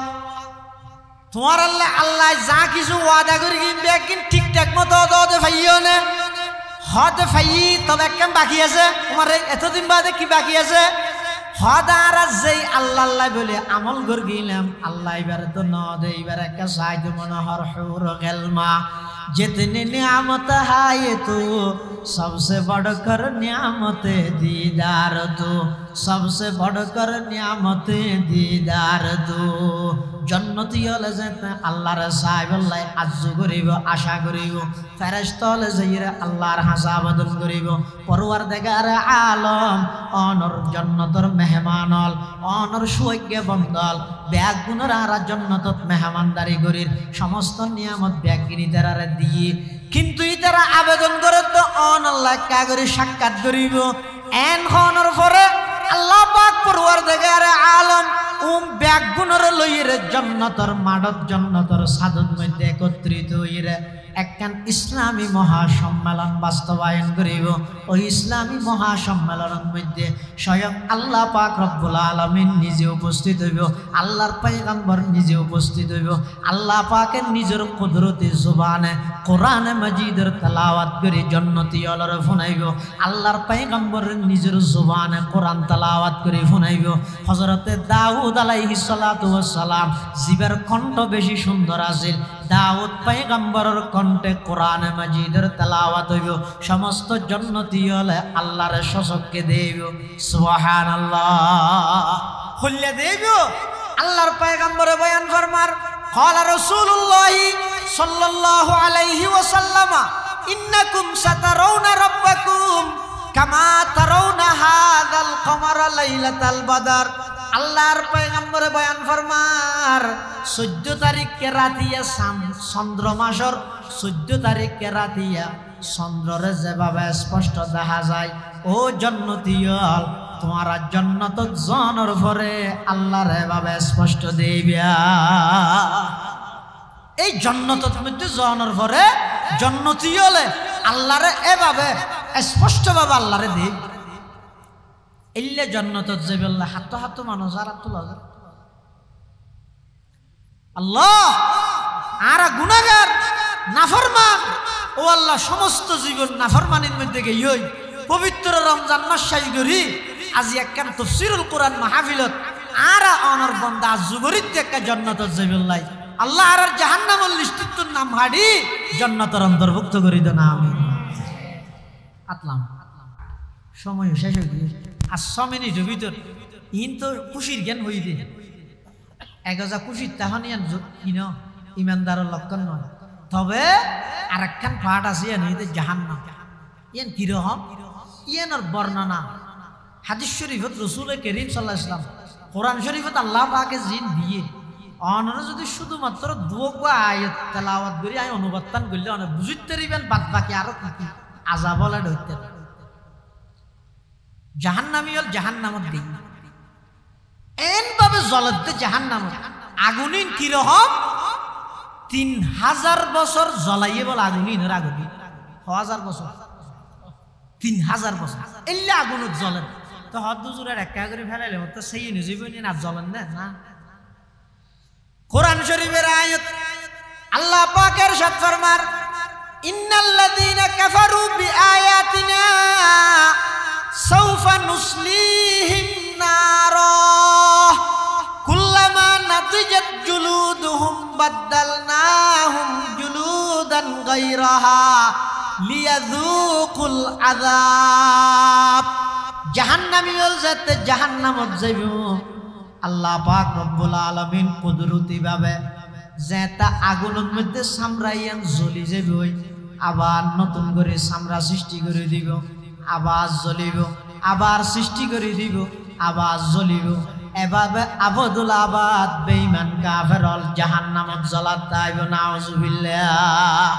তোমার আল্লাহ আল্লাহ যা কিছু ওয়াদা করি বেগিন ঠিকঠাক মতো দে পাইও না হদ ফাই তবে কেম বাকি আছে তোমার এতদিন বাদে কি বাকি আছে হদ আর যেই আল্লাহ আল্লাহ বলে আমল কর গেলাম আল্লাহ এবারে তো ন দে এবার একটা সাইদ মনোহর হুর গেলমা जितने नियामत है तो सबसे बढ़कर नियामत दीदार तो सबसे बढ़कर नियामत दीदार तो जन्नती हले जेते आल्लाहर साहिब अल्लाह आज्जु करिब आशा करिब फेरेश्ता हले जाइरे आल्लाहर हासाबादन करिब परवरदिगार आलम अनर जन्नतर मेहमान हल अनर सौभाग्य बंदल बेगुनर आरा जन्नतत मेहमानदारी करिर समस्त नियामत बेगिनी तारारे दिए किन्तु इतारा आवेदन करे तो अन आल्लाह का करि साक्षाৎ करिब एन खनर परे আল্লাহ পাক পরওয়ারদিগার আলম বেগুনের লইরে জন্নতর মাডত জন্নতর সাদত মধ্যে একত্রিত হইরে একখান ইসলামী মহাসম্মেলন বাস্তবায়ন করিব ওই ইসলামী মহাসম্মেলনের মধ্যে স্বয়ং আল্লাহ পাক রব্বুল আলামিন নিজে উপস্থিত হইব আল্লাহর পয়গম্বর নিজে উপস্থিত হইব আল্লাহ পাকের নিজের কুদরতি জবানে কোরআন মাজিদের তেলাওয়াত করে জান্নাতি আলারে শুনাইব আল্লাহর পয়গম্বরের নিজের জবানে কোরআন তেলাওয়াত করে শুনাইব হযরতে দাউদ আলাইহিস সালাতু ওয়াস সালাম জিবার কণ্ঠ বেশি সুন্দর আছিল দাউদ পয়গম্বরের কণ্ঠে কোরআন মাজিদের তেলাওয়াত হইব সমস্ত জান্নাতি হলে আল্লাহর শসককে দেব সুবহানাল্লাহ হল্লে দেব আল্লাহর পয়গম্বর বয়ান ফরমার قال رسول الله صلى الله عليه وسلم انكم سترون ربكم كما ترون هذا القمر ليلة البدر আল্লাহর পয়গম্বর বয়ান ফরমার 14 তারিখে রাতিয়া চন্দ্র মাসের 14 তারিখে রাতিয়া চন্দ্ররে যেভাবে স্পষ্ট দেখা যায় ও জান্নাতীয়ল তোমারা জান্নাত জানার পরে আল্লাহর এভাবে স্পষ্ট দিবা এই জান্নাতের মধ্যে জানার পরে জান্নাতি হলে আল্লাহরে এভাবে স্পষ্টভাবে আল্লাহরে দিই ইল্লে জান্নাতত যাবে আল্লাহ হাত মানুষ আর তুলা আল্লাহ আর গুনাহগার নাফরমান ও আল্লাহ সমস্ত জীবন নাফরমানির মধ্যে গিয়ে পবিত্র রমজান মাস শেষ করি আজি একখান তাফসীরুল কোরআন মাহফিলত আর অনর বান্দা যুগরিত একটা জান্নাতত যাবে আল্লাহ আর জাহান্নামের লিস্টত নাম হাড়ি জান্নাতের অন্তর্ভুক্ত করি দেন আমিন আতলাম সময় শেষ হয়ে গিয়ে আর 6 মিনিটের ভিতর ইন তো খুশির জ্ঞান হই দে একজা খুশির তাহানি কিন ইমানদারের লক্ষণ নয় তবে আরেকখান পাঠ আছে এনে জাহান্নাম ইয়ান কিরকম ইয়ানোর বর্ণনা হাদিস শরীফত রাসূল করিম সাল্লাল্লাহু আলাইহি ওয়াসাল্লাম কোরআন শরীফত আল্লাহ পাকে জিন দিয়ে অনরা যদি শুধুমাত্র দুয়া আয়াত তেলাওয়াত করি আই অনুবাদন করলে অনেক বুঝতে পারিবেন বাদ বাকি আরো কি আযাব বলে হইতে জাহান্নামী হল জাহান্নামের দিন এন ভাবে জ্বলতে জাহান্নাম আগুনিন কি রকম 3000 বছর জ্বলাইয়ে বল আগুনিনের আগুনি 1000 বছর 3000 বছর এলে আগুনত জ্বলেন তো হদ দুজুরের একা করে ফেলাইলে তো সেই নিজেবনি না জ্বলেন না কোরআন শরীফের আয়াত আল্লাহ পাকের ইরশাদ ফরমান ইন্নাল্লাযীনা কাফারু বিআয়াতিনা সাউফা নুসলিহিম নারা কুল্লামা নাদিজাত জুলুদুহুম বাদদালনাহুম জুলুদান গায়রাহা লিয়াযুকুল আযাব জাহান্নামী হল যাতে জাহান্নামত যাইব আল্লাহ পাক রব্বুল আলামিন কুদরতি ভাবে যেটা আগুনের মধ্যে সামরাইয়ান জ্বলি যাবে আবার নতুন করে সামরা সৃষ্টি করে দিব আবার জ্বলিব আবার সৃষ্টি করে দিব আবার জ্বলিব এভাবে আবদুল আবাদ বেঈমান কাফের জাহান্নামত জ্বলাত তাইব নাউজুবিল্লাহ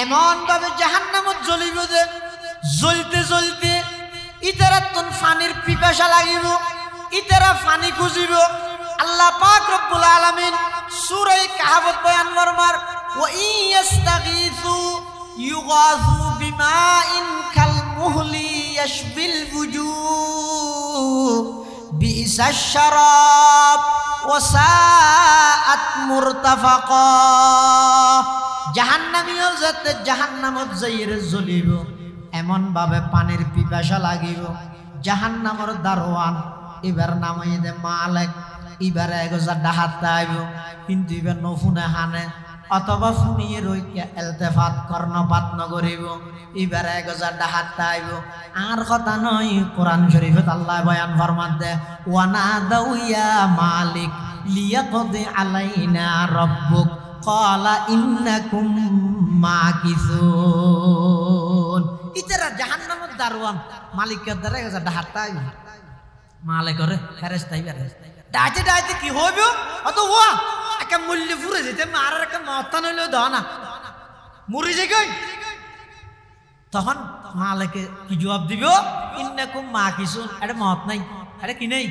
এমন ভাবে জাহান্নামত জ্বলিব যে জ্বলতে জ্বলতে ইতারাতুন পানির পিপাসা লাগিব ইতারা পানি খুঁজিব আল্লাহ পাক রব্বুল আলামিন সূরা কাহফত বয়ান ফরমার ওয়া ইয়াস্তাগীসু ইউগাসু বিমাইন কাল মুহলি ইয়াশবিল বুজুহ বিইসাশ শারাব ওয়া সাআত মুরতাফাকা জাহান্নামী হল যাতে জাহান্নামত যাইরে জ্বলিব এমন ভাবে পানির পিপাসা লাগিব জাহান্নামের দারোয়ান এবার নামাই দে মালিক এবার এগোজা ডাহাত আইব কিন্তু এবার নফুনে হানে অথবা ফুনিয়ে রইকে এলতেফাত কর্ণপাত নগরিব এবার এগোজা ডাহাত আইব আর কথা নয় কোরআন শরীফত আল্লাহ বয়ান ফরমান দে ওয়ানাদাউ ইয়া মালিক লিয়াকদি আলাইনা রাব্বুক ক্বালা ইন্নাকুম মাকিসুন ইতারা জাহান্নামের দারোয়ান মালিকের দ্বারা এগোজা ডাহাত আইব মালিকরে ফেরেশতা ইবার ডাইতে ডাইতে কি হইব অত ওয়া একটা মূল্য ফুরে যেতে আর একটা মতান হইল দাও না মরি যে কই তখন মালিকে কি জবাব দিব ইন্নাকুম মাকিসুন এটা মত নাই এটা কি নেই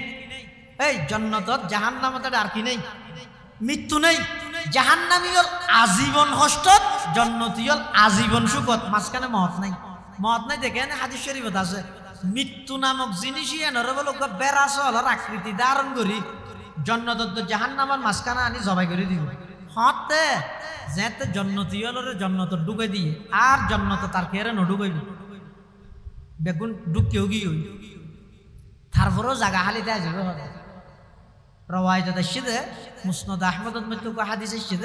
এই জান্নাতত জাহান্নামত আর কি নেই মৃত্যু নেই জাহান্নামী হল আজীবন কষ্টত জান্নাতি হল আজীবন সুখত মাঝখানে মত নাই দেখেন হাদিস শরীফত আছে মৃত্যু নামক জিনিসই এনরে বলে বেড়া চলার আকৃতি ধারণ করি জান্নাতত জাহান্নামের মাঝখানে আনি জবাই করে দিব হতে যেতে জান্নাতি হলরে জান্নাত ঢুকে দিয়ে আর জান্নাত তার কেরে নঢুকাইব বেগুন ঢুকেও গিয়ে তারপরেও জায়গা হালি দেয়া যাবে হবে রওয়ায়াত আসছে মুসনাদ আহমদের মধ্যে হাদিস আসছে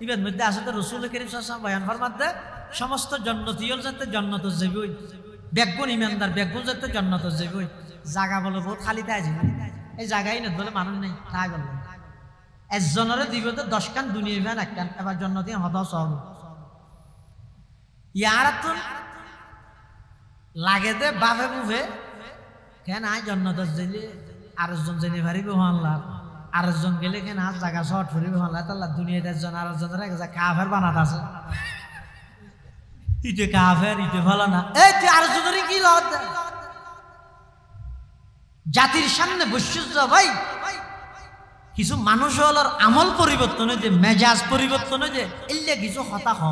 ইবের মধ্যে আসলে রাসূল করিম সাল্লাল্লাহু আলাইহি ওয়াসাল্লাম বয়ান ফরমাতে সমস্ত জান্নাতি হল যাতে জান্নাত যাবে বেগুন ইমানদার বেগুন যাতে জান্নাত যাবে জায়গা বলে বহুত খালি দেয়া যাবে এই জায়গায় না বলে মানুষ নেই তা গেল একজনের দিব তো 10 কান দুনিয়া ইমান এক কান এবার জান্নাতি হদাও সব ইয়ার তো লাগে দে বাপে বুফে কেন আয় জান্নাত যাইলে আরেকজন জেনে পারিব আল্লাহ আরেকজন গেলে কেন আজ জায়গা শর্ট ফুরিব আল্লাহ তাআলা দুনিয়াতে একজন আরেকজনের একটা কাফের বানাত আছে ইতে কাফের ইতে ভালো না এই তুই আরেকজনের কি লাভ জাতির সামনে বসিস ভাই কিছু মানুষ হলার আমল পরিবর্তন হয়েছে, মেজাজ পরিবর্তন হয়েছে, এলে কিছু হতা হ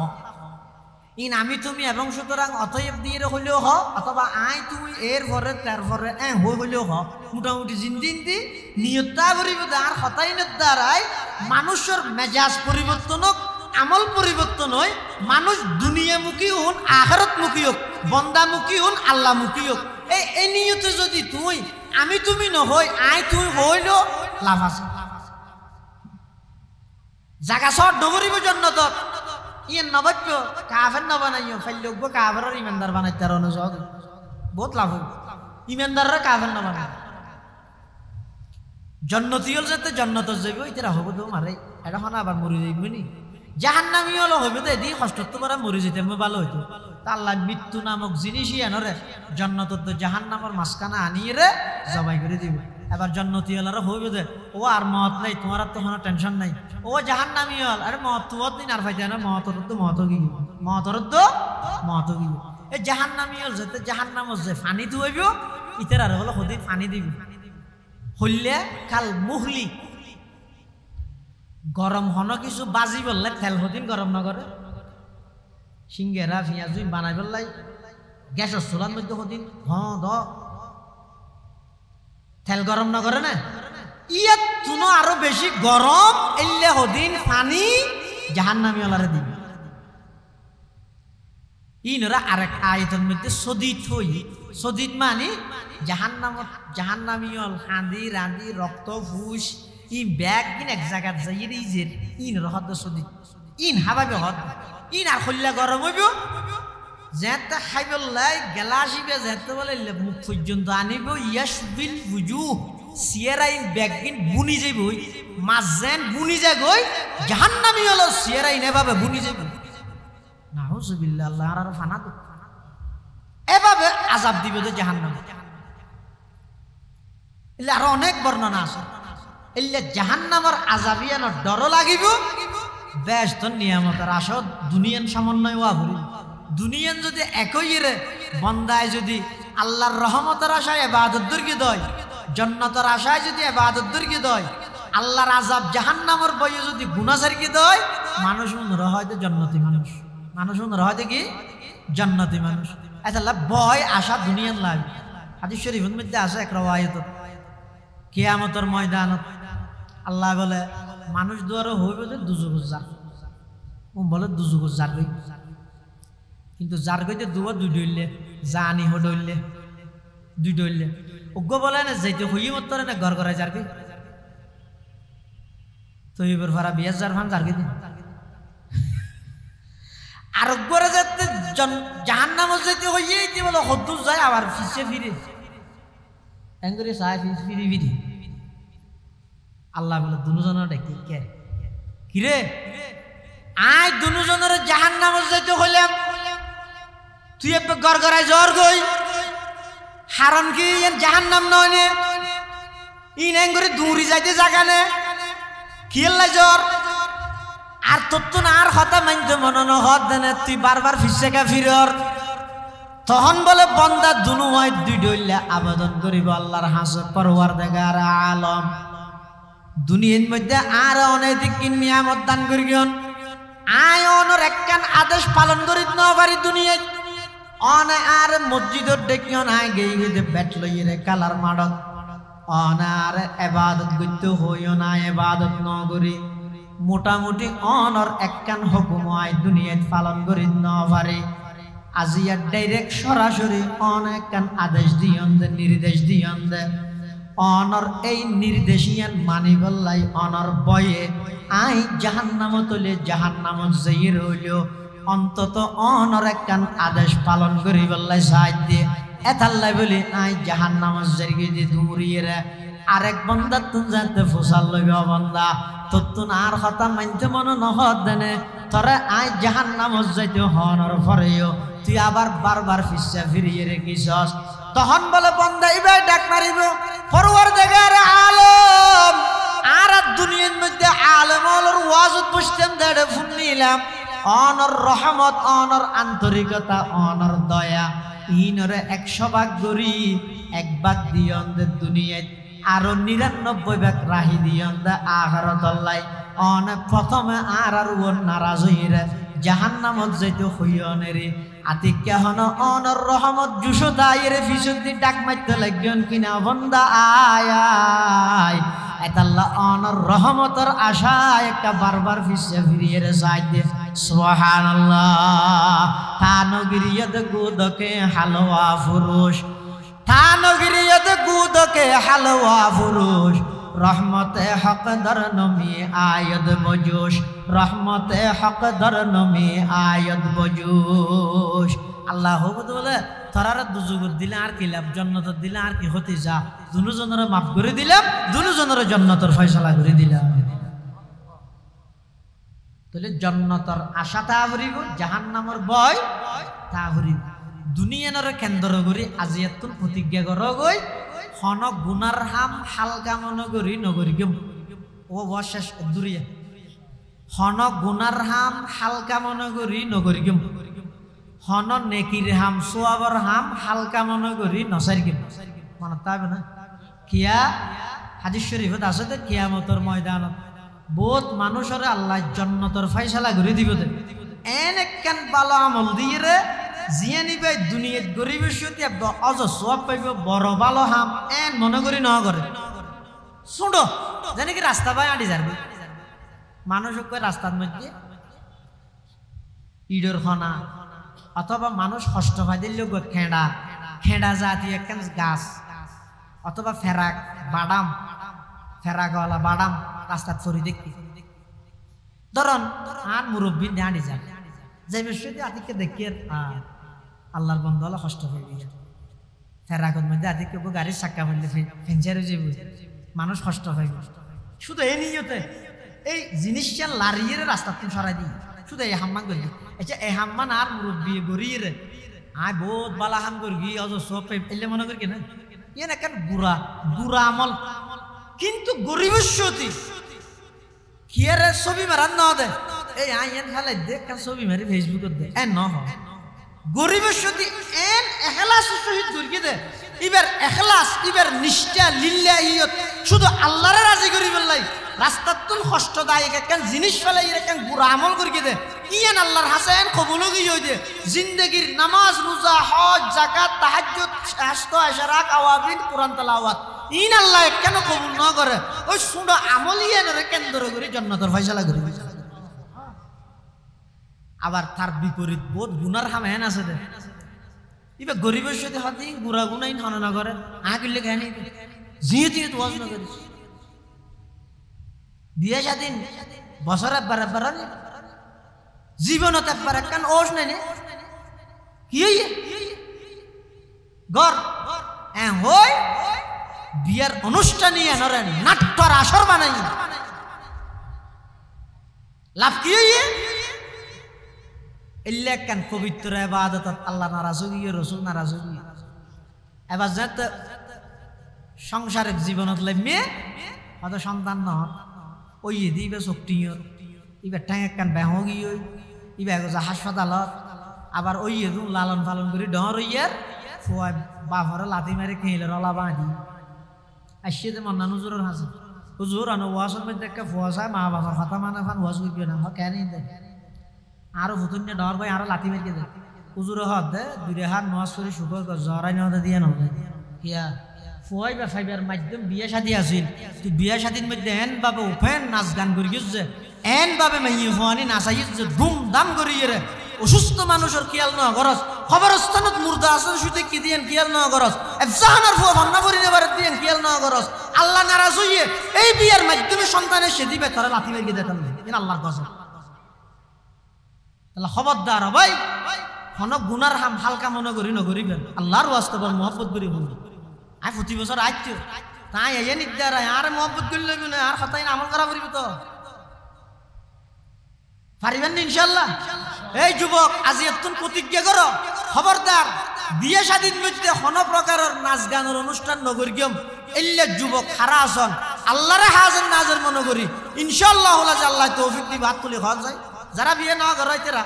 ইন আমি তুমি এবং সুতরাং অতএব দিয়ে হইলেও হ অথবা আয় তুমি এর পরে তার পরে হইলেও হ মোটামুটি জিন্দিন দি নিয়তা পরিবর্তন আর হতাইনের দ্বারাই মানুষের মেজাজ পরিবর্তন হোক, আমল পরিবর্তন হয়, মানুষ দুনিয়ামুখী হন আখিরাতমুখী হোক, বন্দামুখী হন আল্লাহমুখী হোক। এই নিয়তে যদি তুই আমি তুমি নহই আয় তুই হইলেও লাভ আছে। জাগা সব ডগরিব জন্য তোর ইয়ে নবাক্য কাফের ন বানাইও ফাইল্য কাফের ইমানদার বানাইতে আর অনুসদ বহুত লাভ হইব। ইমানদাররা কাফের ন বানাই জন্নতি হল যাতে জন্নত যাইব এটা হব তো মারে এটা হন আবার মরি যাইব নি। জাহান্নামী হলো হইব তো এদিকে কষ্ট করা মরি যেতে ভালো হইতো। তা আল্লাহ মৃত্যু নামক জিনিসই এনরে জন্নত তো জাহান্নামের মাঝখানে আনিয়ে রে জবাই করে দিব। এবার জন্নতি হলারা হইব দে ও আর মত নাই, তোমার আর তো কোনো টেনশন নাই। ও জাহান্নামী হল আরে মত তুয়ার দিন আর পাইতে না মতর তো মত গিয়ে মতর তো মত গিয়ে এই জাহান্নামী হল যেতে জাহান্নাম যে ফানি ধুইব ইতার আর হলো সদিন ফানি দিব হইলে কাল মুহলি গরম হন কিছু বাজি বললে তেল সদিন গরম নগরে সিঙ্গেরা পিঁয়াজ বানাই বললাই গ্যাসের চুলার মধ্যে সদিন দ তেল গরম নগরে না ইয়াত তুনো আরো বেশি গরম এলে সদিন পানি জাহান্নামী ওলারে দিন। ইনরা আরেক আয়তের মধ্যে সদিত হই সদিত মানে জাহান্নামী হল হাঁদি রাঁধি রক্ত ফুস ই ব্যাগ কিন এক জায়গাত যাই ইজের ইন রহদ সদিত ইন হাবাবে হদ ইন আর খল্লা গরম হইব যেতে খাইবলাই গেলা আসিবে যেতে বলে মুখ পর্যন্ত আনিব ইয়াসবিল বুজু সিয়েরাইন ব্যাগিন বুনি যাইব মাছ যেন বুনি যায় গই জাহান্নামী হলো সিয়েরাইন এভাবে বুনি যাইব নাউজুবিল্লাহ আল্লাহ আর ফানা তো এভাবে আযাব দিবে তো জাহান্নাম। এলে আরো অনেক বর্ণনা আছে এলে জাহান্নামের আযাবিয়ানোর ডর লাগিব বেশ নিয়ামতের আশা দুনিয়ান সমন্বয় হওয়া ভুল। দুনিয়ান যদি একই রে বন্দায় যদি আল্লাহর রহমতের আশায় ইবাদত দুর্গি দয়, জান্নাতের আশায় যদি ইবাদত দুর্গি দয়, আল্লাহর আযাব জাহান্নামের বয়ে যদি গুনাহগারকে দয়, মানুষ মনে হয়তো জান্নাতি মানুষ, মানুষ মনে হয়তো কি জান্নাতি মানুষ। আল্লাহ ভয় আশা দুনিয়ান লাগে। হাদিস শরীফের মধ্যে আছে এক রওয়ায়াত কিয়ামতের ময়দানত আল্লাহ বলে মানুষ দুয়ারে হইবে যে দুজুগত যার বলে দুজুগত যার গই কিন্তু যার গইতে দুয়া দুই ডইলে জানি হডইলে দুই ডইলে ওগো বলে না যাইতে হইয়ে মত না ঘর ঘরে যার গই তো এবার ভাড়া 20000 ফান যার গই আর ঘরে যেতে জাহান্নামে যেতে হইয়ে কি বলে হদ্দু যায় আবার ফিসে ফিরে এঙ্গরে সাই ফিরে ফিরে আল্লাহ বলে দুজনের ডেকে কে কিরে আয় দুজনের জাহান্নামে যেতে হইলাম তুই এবে গড়গড়ায় জ্বর গই হারাম কি জাহান্নাম নয় নে ইন এঙ্গরে দূরি যাইতে জাগানে কিল্লা জ্বর আর তোর তো না আর হতা মানতে মনে ন হত দেনে তুই বারবার ফিসেকা ফিরর তখন বলে বন্দা দুনু হয় দুই ডইলে আবেদন করিব আল্লাহর হাসে পরওয়ারদিগার আলম দুনিয়ার মধ্যে আর অনেক নিয়ামত দান করিগন আয় অনর একখান আদেশ পালন করি ন পারি দুনিয়ায় অনে আর মসজিদর ডেকিয়ন আয় গেই গেতে ব্যাট লইরে কালার মাডত অনে আর ইবাদত করতে হইও না ইবাদত ন করি মোটামুটি অনর একখান হুকুম আয় দুনিয়ায় পালন করি ন পারি আজিয়া ডাইরেক্ট সরাসরি অনেক কান আদেশ দিয়ন দে নির্দেশ দিয়ন দে অনর এই নির্দেশিয়ান মানি বললাই অনর বয়ে আই জাহান্নাম তলে জাহান্নাম যাই রইল অন্তত অনর একখান আদেশ পালন করি বললাই সাহায্য এতাল্লাই বলি আই জাহান্নাম যাইগে দি দূরিয়ে রে আরেক বন্দা তুন যাতে ফসাল লইবে বন্দা তোর তুন আর কথা মানতে মনে নহত দেনে তরে আই জাহান্নাম যাইতে হনর ফরেও তুই আবার বারবার ফিসা ফিরিয়ে রেখিস তখন বলে বন্দা এবার ডাক মারিব পরওয়ারদিগার আলম আর দুনিয়ার মধ্যে আলেম ওয়াজত বসতেন দেড়ে ফোন নিলাম অনর রহমত অনর আন্তরিকতা অনর দয়া ইনরে 100 ভাগ করি 1 ভাগ দিয়ন দে দুনিয়ায় আরো 99 ভাগ রাহি দিয়ন দে আখিরাত আল্লাহ অন প্রথমে আর ওর নারাজ হইরে জাহান্নামত যাইতে হইয়নেরে আতিক্যা হন অনর রহমত জুসো দাইরে ফিসুদ্দি ডাক মারতে লাগেন কিনা বন্দা আয় আয় এতাল্লাহ অনর রহমতর আশায় একটা বারবার ফিরিয়ে রে সাইদে সুবহানাল্লাহ তানগিরিয়ত গুদকে হালওয়া ফুরুশ তানগিরিয়ত গুদকে হালওয়া ফুরুশ রহমতে হক দর নমি আয়দ বজুশ রহমতে হক দর নমি আয়দ বজুশ আল্লাহ বলে তোরার দুজুগত দিলে আর কি লাভ জান্নাত দিলে আর কি হতে যা দুজনের মাফ করে দিলাম দুজনের জান্নাতের ফয়সালা করে দিলাম তাহলে জান্নাতের আশা তা হরিব জাহান্নামের ভয় তা হরিব দুনিয়ার কেন্দ্র করি আজিয়াতুল প্রতিজ্ঞা কর গই হন গুনার হাম হালকা মনগরি নগরী গম ও শেষ দুরিয়া হন গুনার হাম হালকা মনগরি নগরী গম হন নেকির হাম সোয়াবর হাম হালকা মনগরি নসারি গম মানে তাইবে না কিয়া হাদিস শরীফত আছে যে কিয়ামতের ময়দানত বহুত মানুষরে আল্লাহ জান্নাতের ফয়সালা করে দিব দে এন একখান ভালো আমল দিয়ে রে জিয়া নিবে দুনিয়াত গরিবের সাথে অজ সব পাইব বড় ভালো হাম এন মনে করি ন করে শুনো জানি কি রাস্তা পায় আঁটি যাবে মানুষ রাস্তার মধ্যে ইডর খনা অথবা মানুষ কষ্ট পাই দিল খেঁড়া খেঁড়া জাতীয় একখান গাছ অথবা ফেরাক বাদাম ফেরাকওয়ালা বাদাম রাস্তাত ফরি দেখি ধরন আর মুরব্বী আঁটি যান যে বিষয়টি আতিকে দেখি আল্লাহর বন্ধু হলো কষ্ট হয়ে গিয়ে ফেরাকত মধ্যে আতিকে গাড়ির চাক্কা মারলে ফেঞ্চারে যাব মানুষ কষ্ট হয়ে গেল শুধু এই নিয়তে এই জিনিসটা লারিয়ে রাস্তা তুমি সরাই দিই শুধু এই হাম্মান করি আচ্ছা এই হাম্মান আর মুরব্বী গড়িয়ে রে আয় বহুত বালা হাম করি অজ সব এলে মনে করি না ইয়ে কেন বুড়া বুড়া আমল কিন্তু গরিবের সতী কি রে ছবি মারান ন দে এই আইন ফেলাই দে কেন ছবি মারি ফেসবুকত দে এ ন গরিবের সতী এন এখলাস শহীদ দুর্গে দে এবার এখলাস এবার নিষ্ঠা লিল্লাহিয়ত শুধু আল্লাহরে রাজি করি বললাই রাস্তার তুল কষ্ট দায়ক একখান জিনিস ফেলাই একখান বুড়া আমল করি দে ইয়েন আল্লাহর হাসেন কবুল গিয়ে দে জিন্দগির নামাজ রোজা হজ যাকাত তাহাজ্জুদ আশতো আশরাক আওয়াবিন কোরআন তেলাওয়াত ইন আল্লাহ কেন কবুল না করে ওই সুন্দর আমল ইয়ানরে কেন্দ্র করে জান্নাতের ফয়সালা করে আবার তার বিপরীত বহুত গুনার হাম হেন আছে দে ইবে গরিবের সাথে হাতি গুড়া গুনাই হানা না করে আগলে কেন জিয়ে ওয়াজ না করিস বিয়ে স্বাধীন বছর একবার জীবনত একবার একখান ওষ নেই কি গর হই বিয়ের অনুষ্ঠানে নরেন নাট্যর আসর বানাই লাভ কি এলে একখান পবিত্র ইবাদত আল্লাহ নারাজ হইয়ে রসুল নারাজ হইয়ে এবার যাতে সংসারিক জীবনত মেয়ে হয়তো সন্তান নয় ওই দিবে শক্তির ইবার ঠ্যাং একখান ব্যাহ গিয়ে ইবা হাসপাতালত আবার ওই লালন পালন করি ডর ইয়ার ফুয়াই বাপরে লাথি মারি খেলে রলা বাঁধি আসছে যে মন্না হুজুরের হাসে হুজুর আনো ওয়াসের মধ্যে একটা ফুয়া চায় মা বাবার কথা মানে ফান ওয়াজ করবে না কেন দেয় আরো ভুতুন ডর ভাই আরো লাথি মারিয়ে দেয় হুজুরে হাত দে দুই হাত নোয়াজ করে শুকর জরাই নেওয়া দিয়ে নয় কিয়া ফুয়াই বা ফাইবার মাধ্যম বিয়ে শাদী আছিল তুই বিয়ে শাদীর মধ্যে এন ভাবে ওপেন নাচ গান করি গেছে এন ভাবে মাইয়ে ফুয়ানি নাচাই যে ধুম দাম করি রে অসুস্থ মানুষের খেয়াল না গরজ খবরস্থানত মুর্দা আছে শুধু কি দিয়েন খেয়াল না গরজ জাহানার ফুয়া ভান্না করি নেবার দিয়েন খেয়াল না গরজ আল্লাহ নারাজ হইয়ে এই বিয়ের মাধ্যমে সন্তানের সে দিবে তারা লাথি মেরে দিতেন আল্লাহর গজব তাহলে খবরদার ভাই হন গুনার হাম হালকা মনে করি নগরিবেন আল্লাহর ওয়াস্তবর মহব্বত করি বলুন আয় প্রতি বছর আইতো তাই এ নিদার আর মহব্বত করি লইব না আর কথাই আমল করা করিব তো পারিবেন না ইনশাআল্লাহ এই যুবক আজি এতন প্রতিজ্ঞা করো খবরদার বিয়ে শাদীর মধ্যে কোন প্রকারের নাচ গানের অনুষ্ঠান নগরিয়ম এল্লে যুবক খারা আসন আল্লাহরে হাজির নাজর মনে করি ইনশাআল্লাহ আল্লাহ তৌফিক দিবে হাত তুলে খাওয়া যায় যারা বিয়ে না করাইতেরা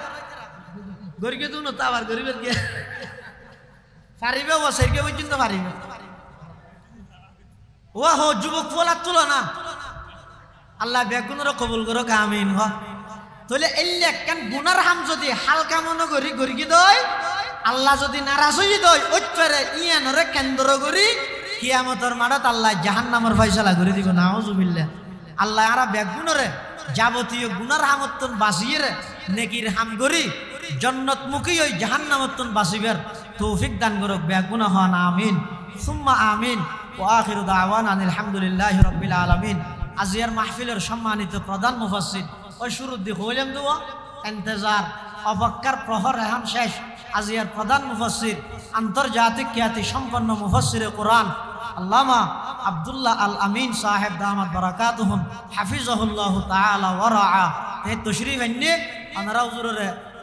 গরিবে তো নতা আবার গরিবের কে পারিবে বছর কে পর্যন্ত পারিবে ও হো যুবক ফলার তুলনা আল্লাহ বেগুনের কবুল করো আমিন হ তাহলে এলে একখান গুনার হাম যদি হালকা মনে করি গরিকি দই আল্লাহ যদি নারাজ হয়ে দই ওইটারে ইয়ানরে কেন্দ্র করি কিয়ামতের মাঠত আল্লাহ জাহান্নামের ফয়সালা করে দিব নাউজুবিল্লাহ আল্লাহ আরা বেগুনরে যাবতীয় গুনার হামতন বাঁচিয়ে রে নেকির হাম করি জন্নত মুখী ওই জাহান্নামতন বাঁচিবার তৌফিক দান করুক বেগুনা হন আমিন সুম্মা আমিন ওয়া আখিরু দাওয়ানা আলহামদুলিল্লাহি রাব্বিল আলামিন আজিয়ার মাহফিলের সম্মানিত প্রধান মুফাসসির ওই শুরুর দিকে হইলাম দেওয়া ইন্তজার অপেক্ষার প্রহর এখন শেষ আজিয়ার প্রধান মুফাসসির আন্তর্জাতিক খ্যাতি সম্পন্ন মুফাসসিরে কোরআন আল্লামা আব্দুল্লাহ আল আমিন সাহেব দামাত বারাকাতুহুম হাফিজাহুল্লাহু তাআলা ওয়া রাআ এই তশরিফ এনে আপনারা হুজুরের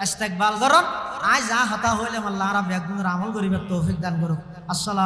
ইস্তেকবাল করুন আজ যা হতা হইলাম আল্লাহ রাব্বুল আলামিন আমল করিবার তৌফিক দান করুক আসসালাম